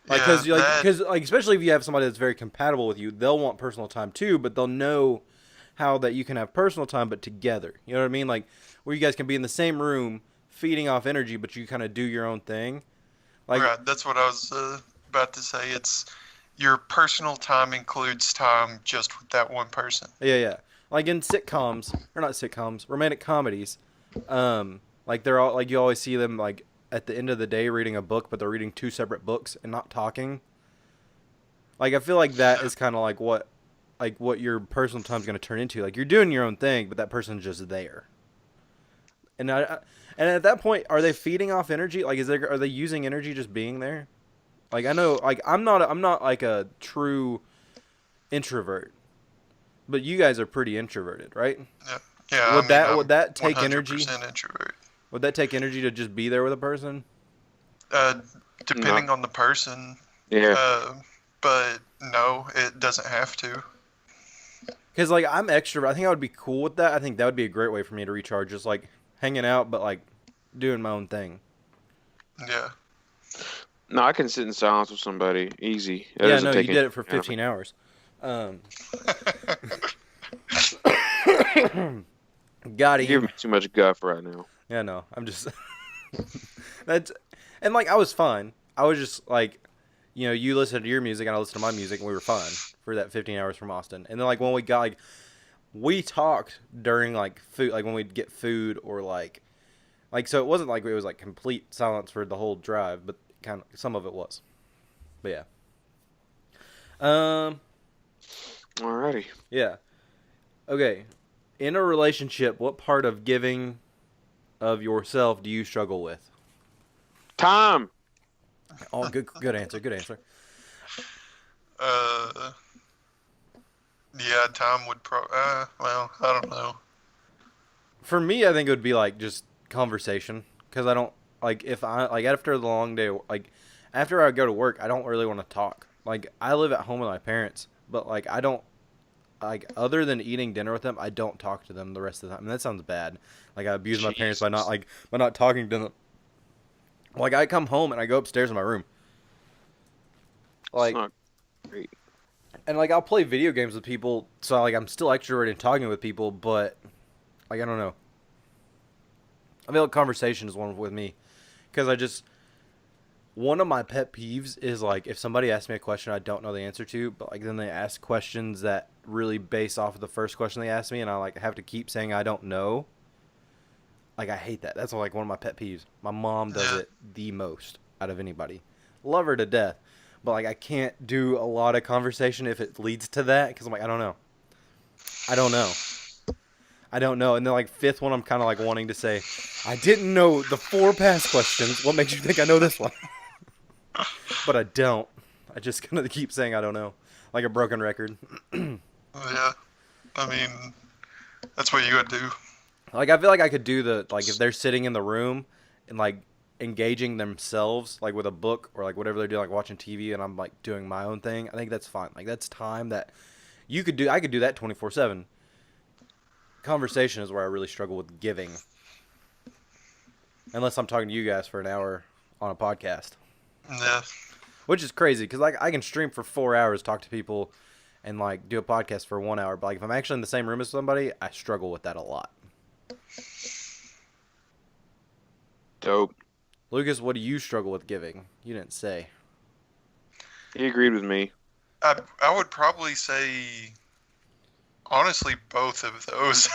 Like, because especially if you have somebody that's very compatible with you, they'll want personal time too, but they'll know how that you can have personal time, but together. You know what I mean? Like where you guys can be in the same room, feeding off energy, but you kind of do your own thing. Like, right, that's what I was about to say. It's your personal time includes time just with that one person. Yeah. Like in sitcoms, or not sitcoms, romantic comedies, like they're all like you always see them like at the end of the day reading a book, but they're reading two separate books and not talking. Like I feel like that is kind of like what your personal time's going to turn into. Like you're doing your own thing, but that person's just there. And and at that point, are they feeding off energy? Like are they using energy just being there? Like I know, like I'm not like a true introvert, but you guys are pretty introverted, right? Yeah. Would that take energy? Introvert. Would that take energy to just be there with a person? Depending on the person. Yeah. But no, it doesn't have to. Because like I'm extrovert, I think I would be cool with that. I think that would be a great way for me to recharge, just like hanging out, but like doing my own thing. Yeah. No, I can sit in silence with somebody easy. Yeah, no, you did it for 15 hours. Got it. You give me too much guff right now. Yeah, no, I'm just and like I was fine. I was just like, you listened to your music and I listened to my music and we were fine for that 15 hours from Austin. And then like when we got like, we talked during like food, like when we'd get food or like so it wasn't like it was like complete silence for the whole drive, but kind of some of it was. But yeah. Alrighty. Yeah. Okay. In a relationship, what part of giving of yourself do you struggle with? Time. Oh, good answer. Good answer. Yeah, Tom would well, I don't know. For me, I think it would be like just conversation, because I don't like if I like after the long day, like after I go to work, I don't really want to talk. Like I live at home with my parents, but like I don't like other than eating dinner with them, I don't talk to them the rest of the time. And that sounds bad. Like I abuse my parents by not talking to them. Like I come home and I go upstairs in my room. Like It's not great. and like I'll play video games with people, so like I'm still extroverted and talking with people, but like I don't know. I feel like conversation is one with me, because one of my pet peeves is like if somebody asks me a question I don't know the answer to, but like then they ask questions that really base off of the first question they asked me, and I like have to keep saying I don't know. Like I hate that. That's like one of my pet peeves. My mom does it the most out of anybody. Love her to death, but like I can't do a lot of conversation if it leads to that, because I'm like I don't know. I don't know. And then like fifth one, I'm kind of like wanting to say, I didn't know the 4 past questions. What makes you think I know this one? But I don't. I just gonna keep saying I don't know, like a broken record. Yeah, I mean, that's what you would do. Like I feel like I could do like if they're sitting in the room and like engaging themselves, like with a book or like whatever they're doing, like watching TV, and I'm like doing my own thing. I think that's fine. Like that's time that you could do. I could do that 24/7. Conversation is where I really struggle with giving. Unless I'm talking to you guys for an hour on a podcast. Yeah. Which is crazy, because like I can stream for 4 hours, talk to people, and like do a podcast for 1 hour. But like if I'm actually in the same room as somebody, I struggle with that a lot. Dope. Lucas, what do you struggle with giving? You didn't say. He agreed with me. I would probably say, honestly, both of those.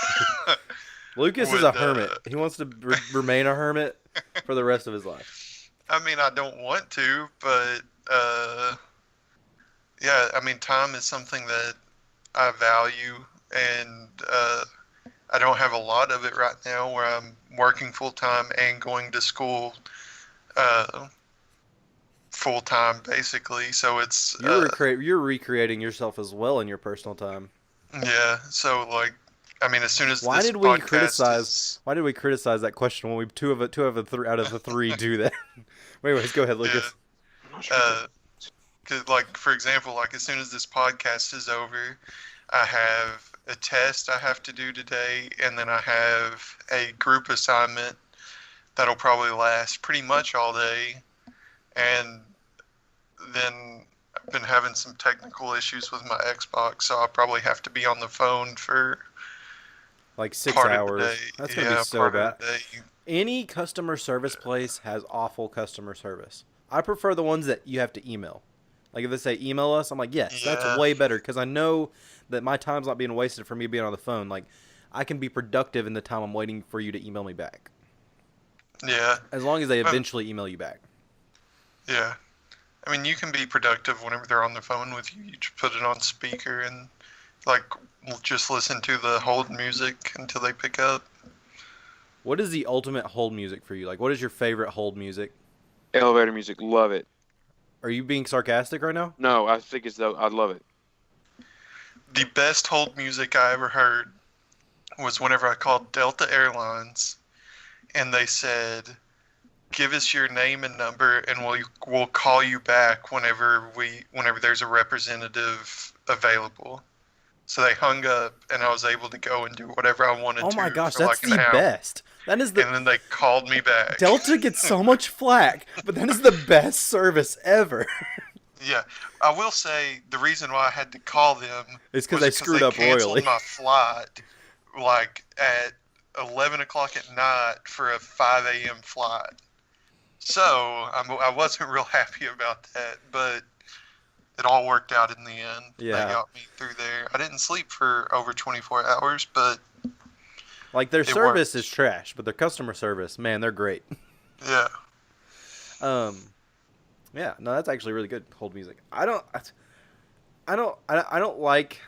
Lucas is a hermit. He wants to remain a hermit for the rest of his life. I mean, I don't want to, but yeah, I mean, time is something that I value, and I don't have a lot of it right now where I'm working full time and going to school full time, basically. So it's you're recreating yourself as well in your personal time. Yeah. So like, I mean, as soon as why did we criticize that question when we two of the three out of the three do that? Anyways, go ahead, Lucas. Yeah. Cause like, for example, like as soon as this podcast is over, I have a test I have to do today, and then I have a group assignment that'll probably last pretty much all day. And then I've been having some technical issues with my Xbox, so I'll probably have to be on the phone for like 6 hours. That's going to be so bad. Any customer service place has awful customer service. I prefer the ones that you have to email. Like if they say email us, I'm like, yes, that's way better, because I know that my time's not being wasted for me being on the phone. Like I can be productive in the time I'm waiting for you to email me back. Yeah. As long as they eventually email you back. Yeah. I mean, you can be productive whenever they're on the phone with you. You just put it on speaker and like just listen to the hold music until they pick up. What is the ultimate hold music for you? Like, what is your favorite hold music? Elevator music, love it. Are you being sarcastic right now? No, I think I love it. The best hold music I ever heard was whenever I called Delta Airlines, and they said, "Give us your name and number, and we'll call you back whenever there's a representative available." So they hung up, and I was able to go and do whatever I wanted to. Oh my gosh, that's the best. That is the. And then they called me back. Delta gets so much flack, but that is the best service ever. Yeah, I will say the reason why I had to call them is because they screwed up royally. Canceled my flight like at 11 o'clock at night for a 5 a.m. flight. So I wasn't real happy about that, but it all worked out in the end. Yeah. They got me through there. I didn't sleep for over 24 hours, but like their service is trash, but their customer service, man, they're great. Yeah. Yeah, no, that's actually really good hold music. I don't like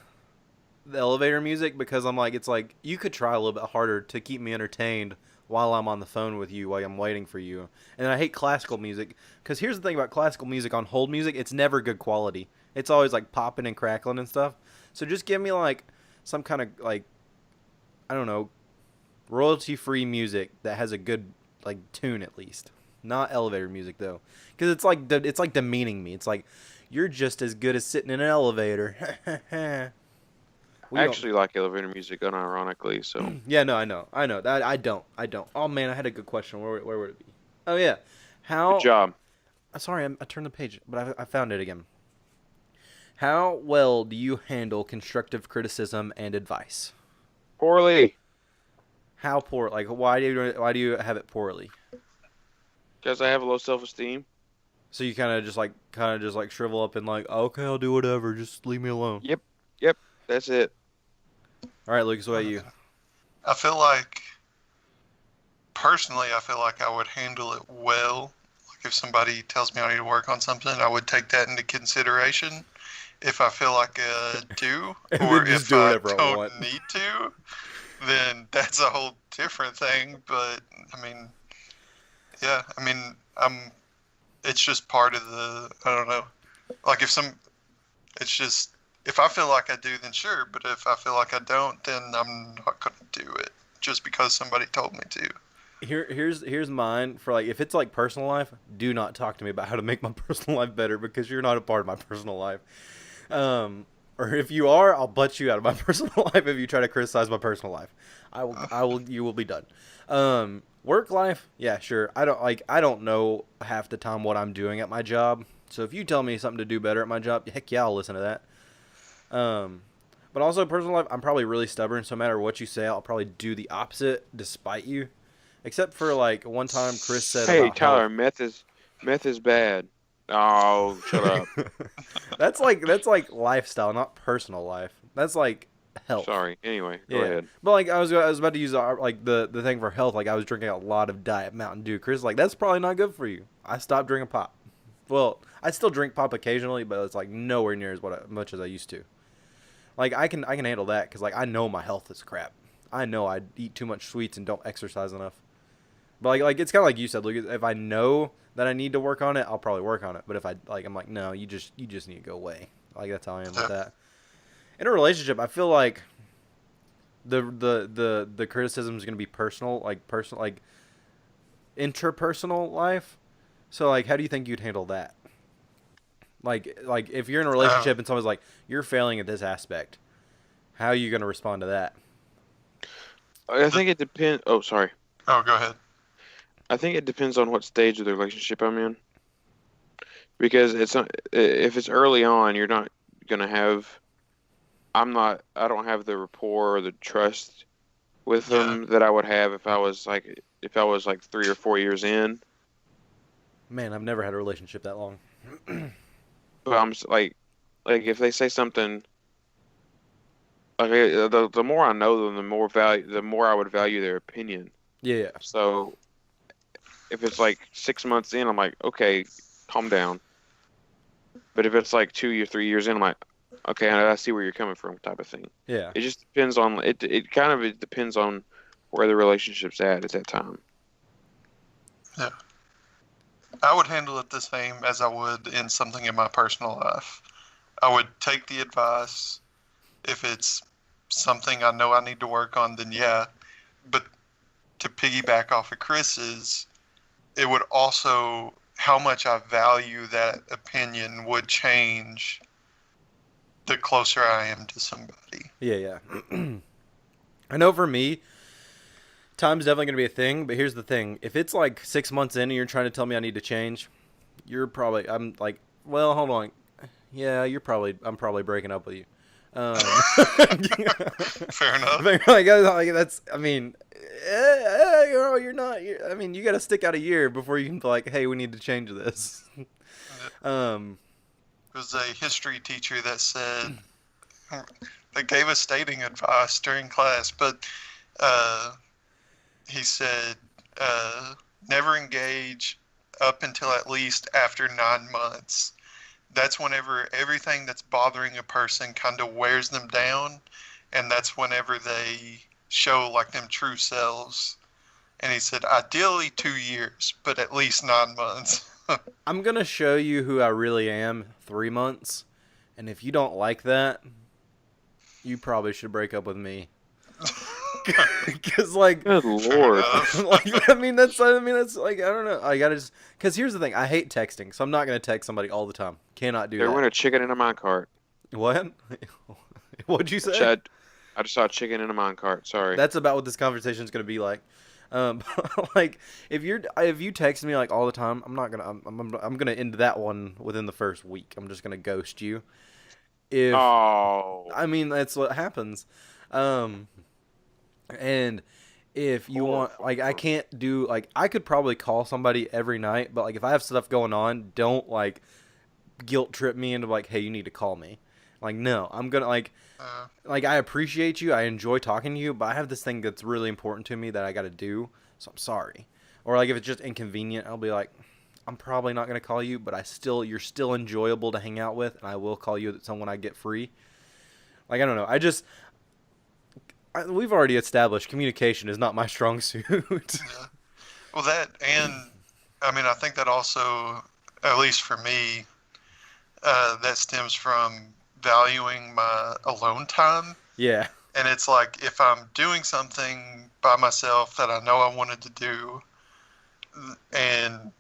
the elevator music, because I'm like, it's like you could try a little bit harder to keep me entertained while I'm on the phone with you, while I'm waiting for you. And I hate classical music, because here's the thing about classical music on hold music, it's never good quality. It's always like popping and crackling and stuff. So just give me like some kind of like, I don't know, royalty-free music that has a good like tune at least. Not elevator music though, because it's like demeaning me. It's like you're just as good as sitting in an elevator. I actually like elevator music, unironically. So yeah, no, I know that I don't. Oh man, I had a good question. Where would it be? Oh yeah, how? good job. Sorry, I turned the page, but I found it again. How well do you handle constructive criticism and advice? Poorly. How poor? Like, why do you have it poorly? Because I have low self-esteem. So you kind of just like shrivel up and like, okay, I'll do whatever. Just leave me alone. Yep. That's it. All right, Lucas, what about you? I feel like, personally, I would handle it well. Like if somebody tells me I need to work on something, I would take that into consideration. If I feel like I do, or if I don't need to, then that's a whole different thing. But I mean, yeah, I mean, it's just part of the, I don't know. Like it's just, if I feel like I do, then sure. But if I feel like I don't, then I'm not going to do it just because somebody told me to. Here's mine for like, if it's like personal life, do not talk to me about how to make my personal life better, because you're not a part of my personal life. Or if you are, I'll butt you out of my personal life if you try to criticize my personal life. You will be done. Work life, yeah, sure. I don't know half the time what I'm doing at my job. So if you tell me something to do better at my job, heck yeah, I'll listen to that. But also personal life, I'm probably really stubborn. So no matter what you say, I'll probably do the opposite despite you. Except for like one time Chris said, "Hey Tyler, meth is bad." Oh, shut up. That's like lifestyle, not personal life. That's like health. Sorry. Anyway, go ahead. But like I was about to use like the thing for health. Like I was drinking a lot of Diet Mountain Dew. Chris is like, that's probably not good for you. I stopped drinking pop. Well, I still drink pop occasionally, but it's like nowhere near as much as I used to. Like I can handle that because like I know my health is crap. I know I eat too much sweets and don't exercise enough. But like it's kind of like you said, Lucas. If I know that I need to work on it, I'll probably work on it. But if I'm like, no, you just need to go away. Like that's how I am with that. In a relationship, I feel like the criticism is gonna be personal, like interpersonal life. So like, how do you think you'd handle that? Like if you're in a relationship and someone's like, you're failing at this aspect, how are you gonna respond to that? I think it depends. Oh, sorry. Oh, go ahead. I think it depends on what stage of the relationship I'm in. Because it's not, if it's early on, you're not gonna have. I don't have the rapport or the trust with them that I would have if I was like 3 or 4 years in. Man, I've never had a relationship that long. But I'm like if they say something, like the more I know them, the more I would value their opinion. Yeah. So if it's like 6 months in, I'm like, okay, calm down. But if it's like 2 or 3 years in, I'm like, okay, I see where you're coming from, type of thing. Yeah. It just depends on it. It depends on where the relationship's at that time. Yeah. I would handle it the same as I would in something in my personal life. I would take the advice. If it's something I know I need to work on, then yeah. But to piggyback off of Chris's, it would also, how much I value that opinion would change the closer I am to somebody. Yeah. I know for me, time's definitely going to be a thing, but here's the thing. If it's like 6 months in and you're trying to tell me I need to change, I'm like, well, hold on. Yeah, I'm probably breaking up with you. Fair enough. Like that's, I mean, you're not, I mean, you got to stick out a year before you can be like, hey, we need to change this. There was a history teacher that said, that gave us dating advice during class, but he said, never engage up until at least after 9 months. That's whenever everything that's bothering a person kind of wears them down, and that's whenever they show like them true selves. And he said, ideally 2 years, but at least 9 months. I'm going to show you who I really am 3 months. And if you don't like that, you probably should break up with me. Because, like, good lord. I mean, that's like, I don't know. I gotta just, because here's the thing. I hate texting, so I'm not going to text somebody all the time. Cannot do There that. went a chicken in a minecart. What? What'd you say? I just saw a chicken in a minecart. Sorry. That's about what this conversation is going to be like. Like if you text me like all the time, I'm gonna end that one within the first week. I'm just gonna ghost you. I mean, that's what happens. And if you want, like, I can't do, like, I could probably call somebody every night, but like if I have stuff going on, don't like guilt trip me into like, hey, you need to call me. Like, no, I'm gonna like I appreciate you. I enjoy talking to you, but I have this thing that's really important to me that I got to do. So I'm sorry. Or like if it's just inconvenient, I'll be like, I'm probably not gonna call you, but you're still enjoyable to hang out with, and I will call you at someone I get free. Like, I don't know. We've already established communication is not my strong suit. Yeah. Well, I mean, I think that also, at least for me, that stems from valuing my alone time. Yeah. And it's like, if I'm doing something by myself that I know I wanted to do, and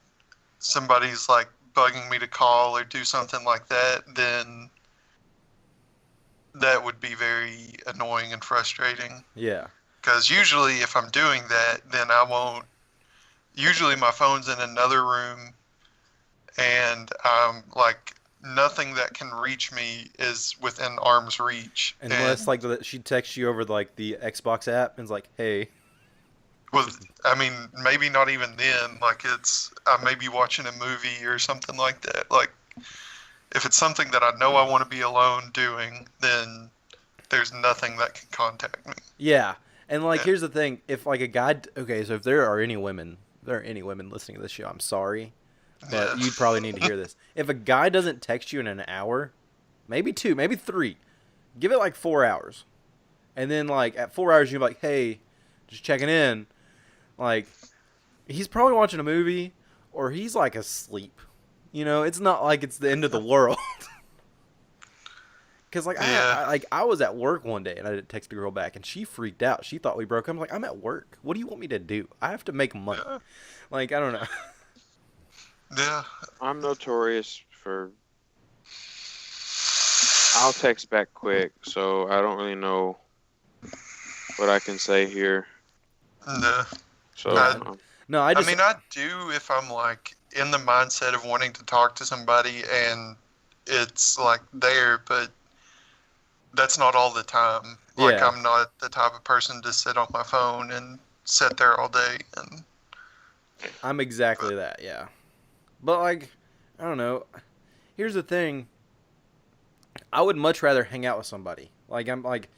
somebody's like bugging me to call or do something like that, then that would be very annoying and frustrating. Yeah. Because usually if I'm doing that, then I won't. Usually my phone's in another room, and I'm like, nothing that can reach me is within arm's reach. Unless like she texts you over like the Xbox app and is like, hey. Well, I mean, maybe not even then. Like, I may be watching a movie or something like that. Like, if it's something that I know I want to be alone doing, then there's nothing that can contact me. Yeah. And like, here's the thing. If like a guy, okay, so if there are any women listening to this show, I'm sorry, but you probably need to hear this. If a guy doesn't text you in an hour, maybe 2, maybe 3, give it like 4 hours. And then like at 4 hours, you're like, hey, just checking in. Like, he's probably watching a movie or he's like asleep. You know, it's not like it's the end of the world. Because like, I was at work one day and I didn't text a girl back and she freaked out. She thought we broke up. I'm like, I'm at work. What do you want me to do? I have to make money. Yeah. Like, I don't know. Yeah. I'm notorious for, I'll text back quick, so I don't really know what I can say here. No. So, no, I mean, I do if I'm like in the mindset of wanting to talk to somebody and it's like there, but that's not all the time. Like, yeah. I'm not the type of person to sit on my phone and sit there all day. And I'm exactly that, yeah. But like, I don't know. Here's the thing. I would much rather hang out with somebody. Like, I'm like,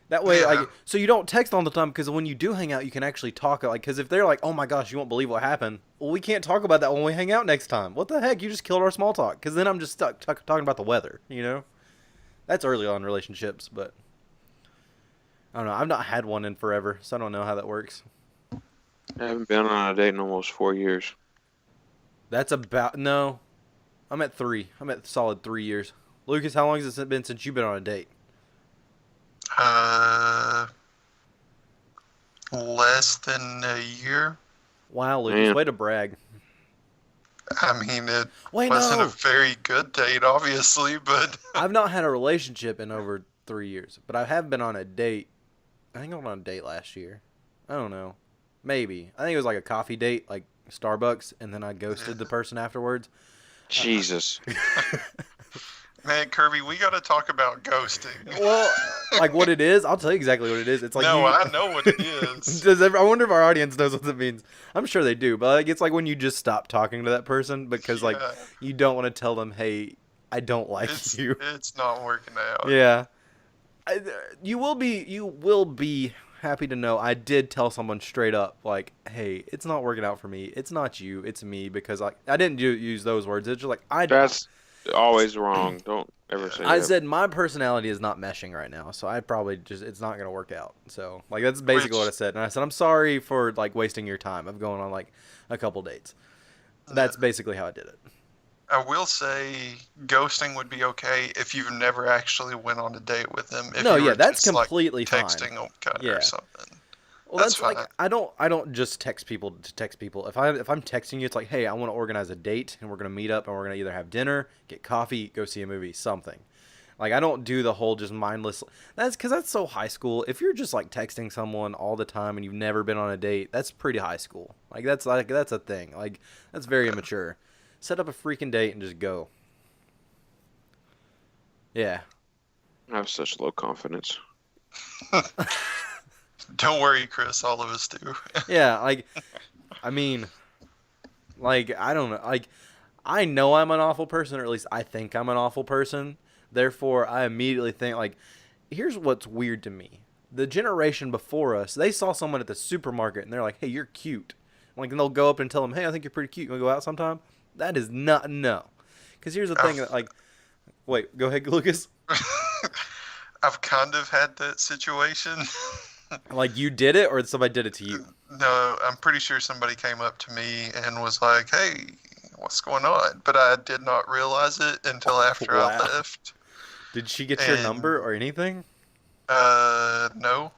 that way, like, so you don't text all the time, because when you do hang out, you can actually talk. Like, because if they're like, oh my gosh, you won't believe what happened. Well, we can't talk about that when we hang out next time. What the heck? You just killed our small talk. Because then I'm just stuck talking about the weather, you know? That's early on in relationships, but I don't know. I've not had one in forever, so I don't know how that works. I haven't been on a date in almost 4 years. That's about, no. I'm at 3. I'm at solid 3 years. Lucas, how long has it been since you've been on a date? Less than a year. Wow, Lucas, way to brag. I mean, it wasn't a very good date, obviously, but I've not had a relationship in over 3 years, but I have been on a date. I think I went on a date last year. I don't know. Maybe. I think it was like a coffee date, like Starbucks, and then I ghosted the person afterwards. Jesus. Man, Kirby, we got to talk about ghosting. Well, like what it is, I'll tell you exactly what it is. It's like I know what it is. I wonder if our audience knows what it means. I'm sure they do, but like it's like when you just stop talking to that person because like you don't want to tell them, hey, I don't like you. It's not working out. Yeah, you will be happy to know I did tell someone straight up, like, hey, it's not working out for me. It's not you, it's me, because like I didn't use those words. It's just like always wrong. Don't ever say I that. said my personality is not meshing right now, so I'd probably it's not gonna work out. So like that's basically what I said, and I said I'm sorry for like wasting your time of going on like a couple dates. That's basically how I did it. I will say ghosting would be okay if you've never actually went on a date with them. If No, you yeah, were that's just, completely like, fine. texting them kind Yeah. or something. Well, that's like I don't just text people to text people. If I'm texting you, it's like, hey, I want to organize a date, and we're gonna meet up, and we're gonna either have dinner, get coffee, go see a movie, something. Like I don't do the whole just mindless. That's because that's so high school. If you're just like texting someone all the time and you've never been on a date, that's pretty high school. Like that's a thing. Like that's very immature. Set up a freaking date and just go. Yeah. I have such low confidence. Don't worry, Chris. All of us do. Yeah, like, I mean, like, I don't know. Like, I know I'm an awful person, or at least I think I'm an awful person. Therefore, I immediately think, like, here's what's weird to me. The generation before us, they saw someone at the supermarket, and they're like, hey, you're cute. Like, and they'll go up and tell them, hey, I think you're pretty cute. You want to go out sometime? That is not, no. Because here's the thing, that, like, wait, go ahead, Lucas. I've kind of had that situation. Like, you did it, or somebody did it to you? No, I'm pretty sure somebody came up to me and was like, hey, what's going on? But I did not realize it until after I left. Did she get your number or anything? No.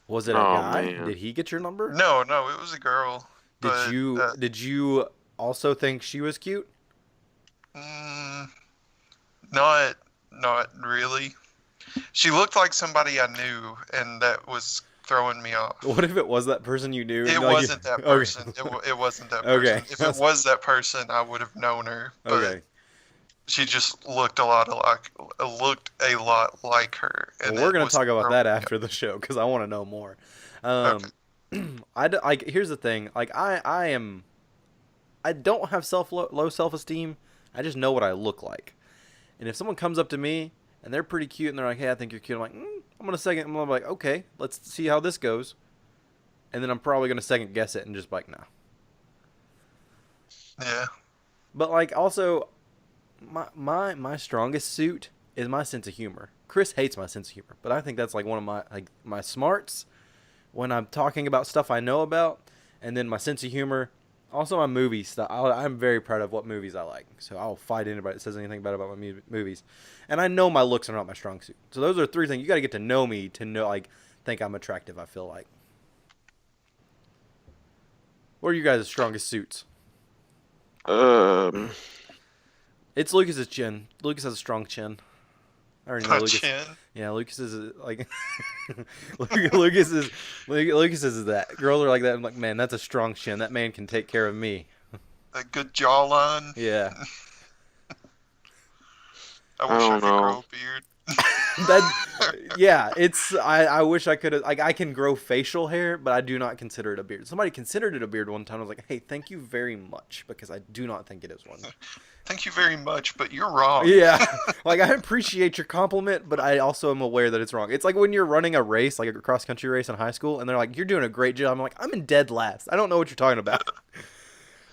Was it a guy? Man. Did he get your number? No, it was a girl. Did you also think she was cute? Not really. She looked like somebody I knew, and that was throwing me off. What if it was that person you knew? It wasn't that person. Okay. It wasn't that person. Okay. If it was that person, I would have known her. But okay. She just looked a lot like her. And we're gonna talk about that after the show because I want to know more. Okay. Here's the thing. Like I don't have low self-esteem. I just know what I look like. And if someone comes up to me and they're pretty cute and they're like, hey, I think you're cute, I'm like, I'm gonna be like, okay, let's see how this goes. And then I'm probably gonna second guess it and just be like, no. Yeah. But like also, my strongest suit is my sense of humor. Chris hates my sense of humor, but I think that's like one of my smarts when I'm talking about stuff I know about, and then my sense of humor. Also, my movie stuff. I'm very proud of what movies I like, so I'll fight anybody that says anything bad about my movies. And I know my looks are not my strong suit. So those are three things you got to get to know me to know, like, think I'm attractive. I feel like. What are you guys' strongest suits? It's Lucas's chin. Lucas has a strong chin. I already know Lucas. Chin? Yeah, Lucas is like Lucas is that. Girls are like that. I'm like, man, that's a strong chin. That man can take care of me. A good jawline. Yeah. I wish I could grow a beard. I wish I could. Like, I can grow facial hair, but I do not consider it a beard. Somebody considered it a beard one time. I was like, hey, thank you very much, because I do not think it is one. Thank you very much, but you're wrong. Yeah. Like, I appreciate your compliment, but I also am aware that it's wrong. It's like when you're running a race, like a cross-country race in high school, and they're like, you're doing a great job. I'm like, I'm in dead last. I don't know what you're talking about.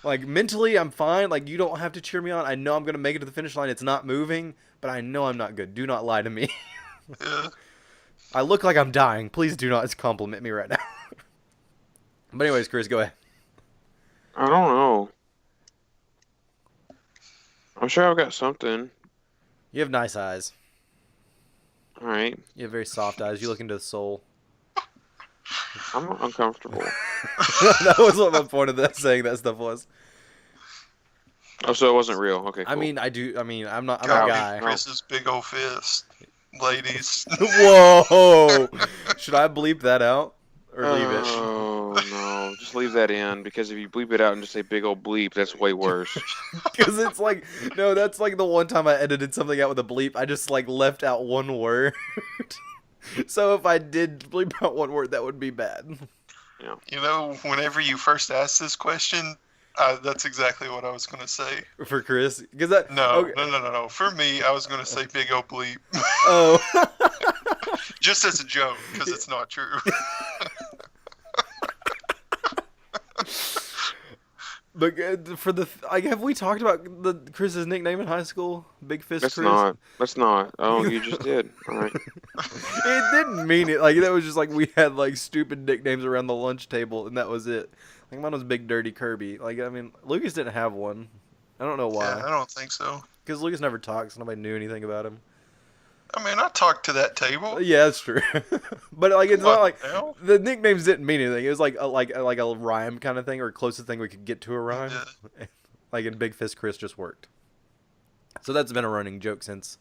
Like, mentally, I'm fine. Like, you don't have to cheer me on. I know I'm going to make it to the finish line. It's not moving, but I know I'm not good. Do not lie to me. Yeah. I look like I'm dying. Please do not compliment me right now. But anyways, Chris, go ahead. I don't know. I'm sure I've got something. You have nice eyes. All right. You have very soft eyes. You look into the soul. I'm uncomfortable. That was what my point of that saying that stuff was. Oh, so it wasn't real. Okay, cool. I mean, I'm not a guy. Chris's big old fist, ladies. Whoa! Should I bleep that out or leave it? Oh no, just leave that in, because if you bleep it out and just say big old bleep, that's way worse. Because it's like, no, that's like the one time I edited something out with a bleep. I just like left out one word. So if I did bleep out one word, that would be bad. Yeah. You know, whenever you first asked this question, that's exactly what I was going to say. For Chris? Because that No. For me, I was going to say big old bleep. Oh. Just as a joke, because it's not true. But for the have we talked about Chris's nickname in high school? Big Fist Let's Chris. not. Let's not. Oh, you just did. All right. It didn't mean it. Like that was just like we had like stupid nicknames around the lunch table, and that was it. Like mine was Big Dirty Kirby. Like I mean, Lucas didn't have one. I don't know why. Yeah, I don't think so. Because Lucas never talks. Nobody knew anything about him. I mean, I talked to that table. Yeah, that's true. But like, it's not like now? the nicknames didn't mean anything. It was like a rhyme kind of thing, or closest thing we could get to a rhyme. Yeah. Like in Big Fist Chris just worked. So that's been a running joke since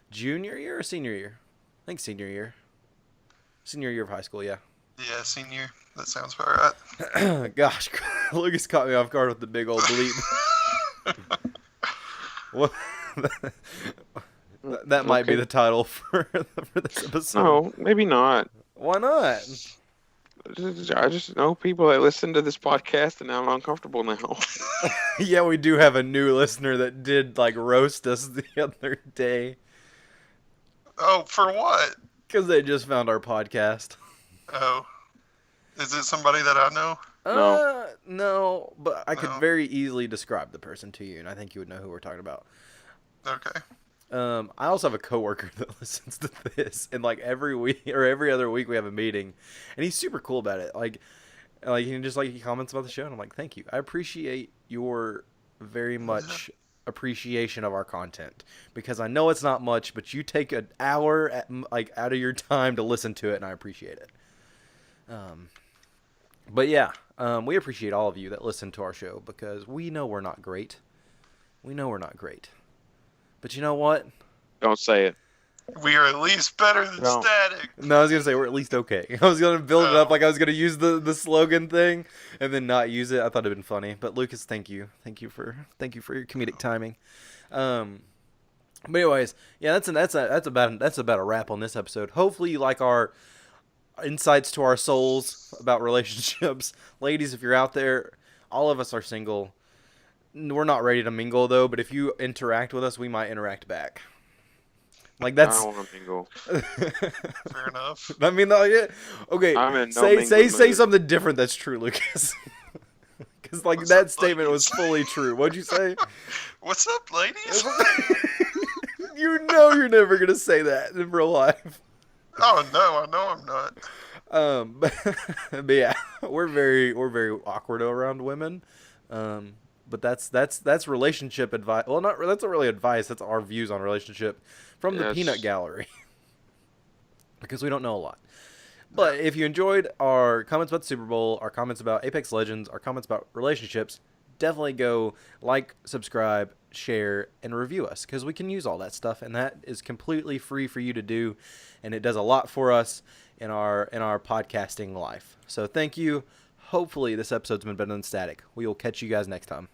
junior year or senior year. I think senior year. Senior year of high school, yeah. Yeah, senior. That sounds about right. Gosh, Lucas caught me off guard with the big old bleep. What? That might be the title for this episode. No, maybe not. Why not? I just know people that listen to this podcast, and I'm uncomfortable now. Yeah, we do have a new listener that did like roast us the other day. Oh, for what? Because they just found our podcast. Oh. Is it somebody that I know? No, but I could No. very easily describe the person to you, and I think you would know who we're talking about. Okay. I also have a coworker that listens to this, and like every week or every other week we have a meeting, and he's super cool about it. Like he comments about the show, and I'm like, thank you. I appreciate your very much appreciation of our content, because I know it's not much, but you take an hour out of your time to listen to it, and I appreciate it. But yeah, we appreciate all of you that listen to our show, because we know we're not great. But you know what? Don't say it. We are at least better than No. Static. No, I was going to say we're at least okay. I was going to build it up like I was going to use the slogan thing and then not use it. I thought it'd been funny. But Lucas, thank you. Thank you for your comedic timing. But anyways, yeah, that's about a wrap on this episode. Hopefully you like our insights to our souls about relationships. Ladies, if you're out there, all of us are single. We're not ready to mingle though, but if you interact with us, we might interact back. Like that's. I don't want to mingle. Fair enough. I mean, yeah. Okay. I'm in no say mingling mood. something different that's true, Lucas. Because like What's that up, statement ladies? was fully true. What'd you say? What's up, ladies? You know you're never gonna say that in real life. Oh no, I know I'm not. But yeah, we're very awkward around women. But that's relationship advice. Well, that's not really advice. That's our views on relationship from the Yes. peanut gallery. Because we don't know a lot. But if you enjoyed our comments about the Super Bowl, our comments about Apex Legends, our comments about relationships, definitely go like, subscribe, share, and review us, because we can use all that stuff, and that is completely free for you to do, and it does a lot for us in our podcasting life. So thank you. Hopefully this episode's been better than Static. We will catch you guys next time.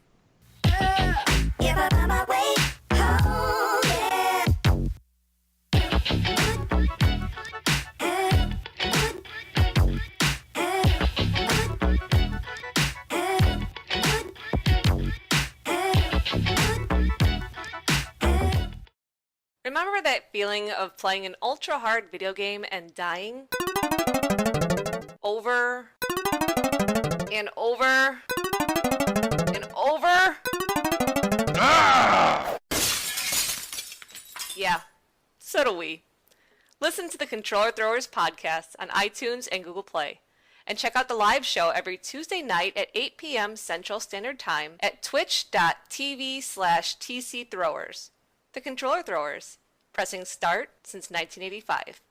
If I find my way home, Remember that feeling of playing an ultra-hard video game and dying? Over and over and over? Yeah, so do we. Listen to the Controller Throwers podcast on iTunes and Google Play. And check out the live show every Tuesday night at 8 p.m. Central Standard Time at twitch.tv/TCThrowers. The Controller Throwers, pressing start since 1985.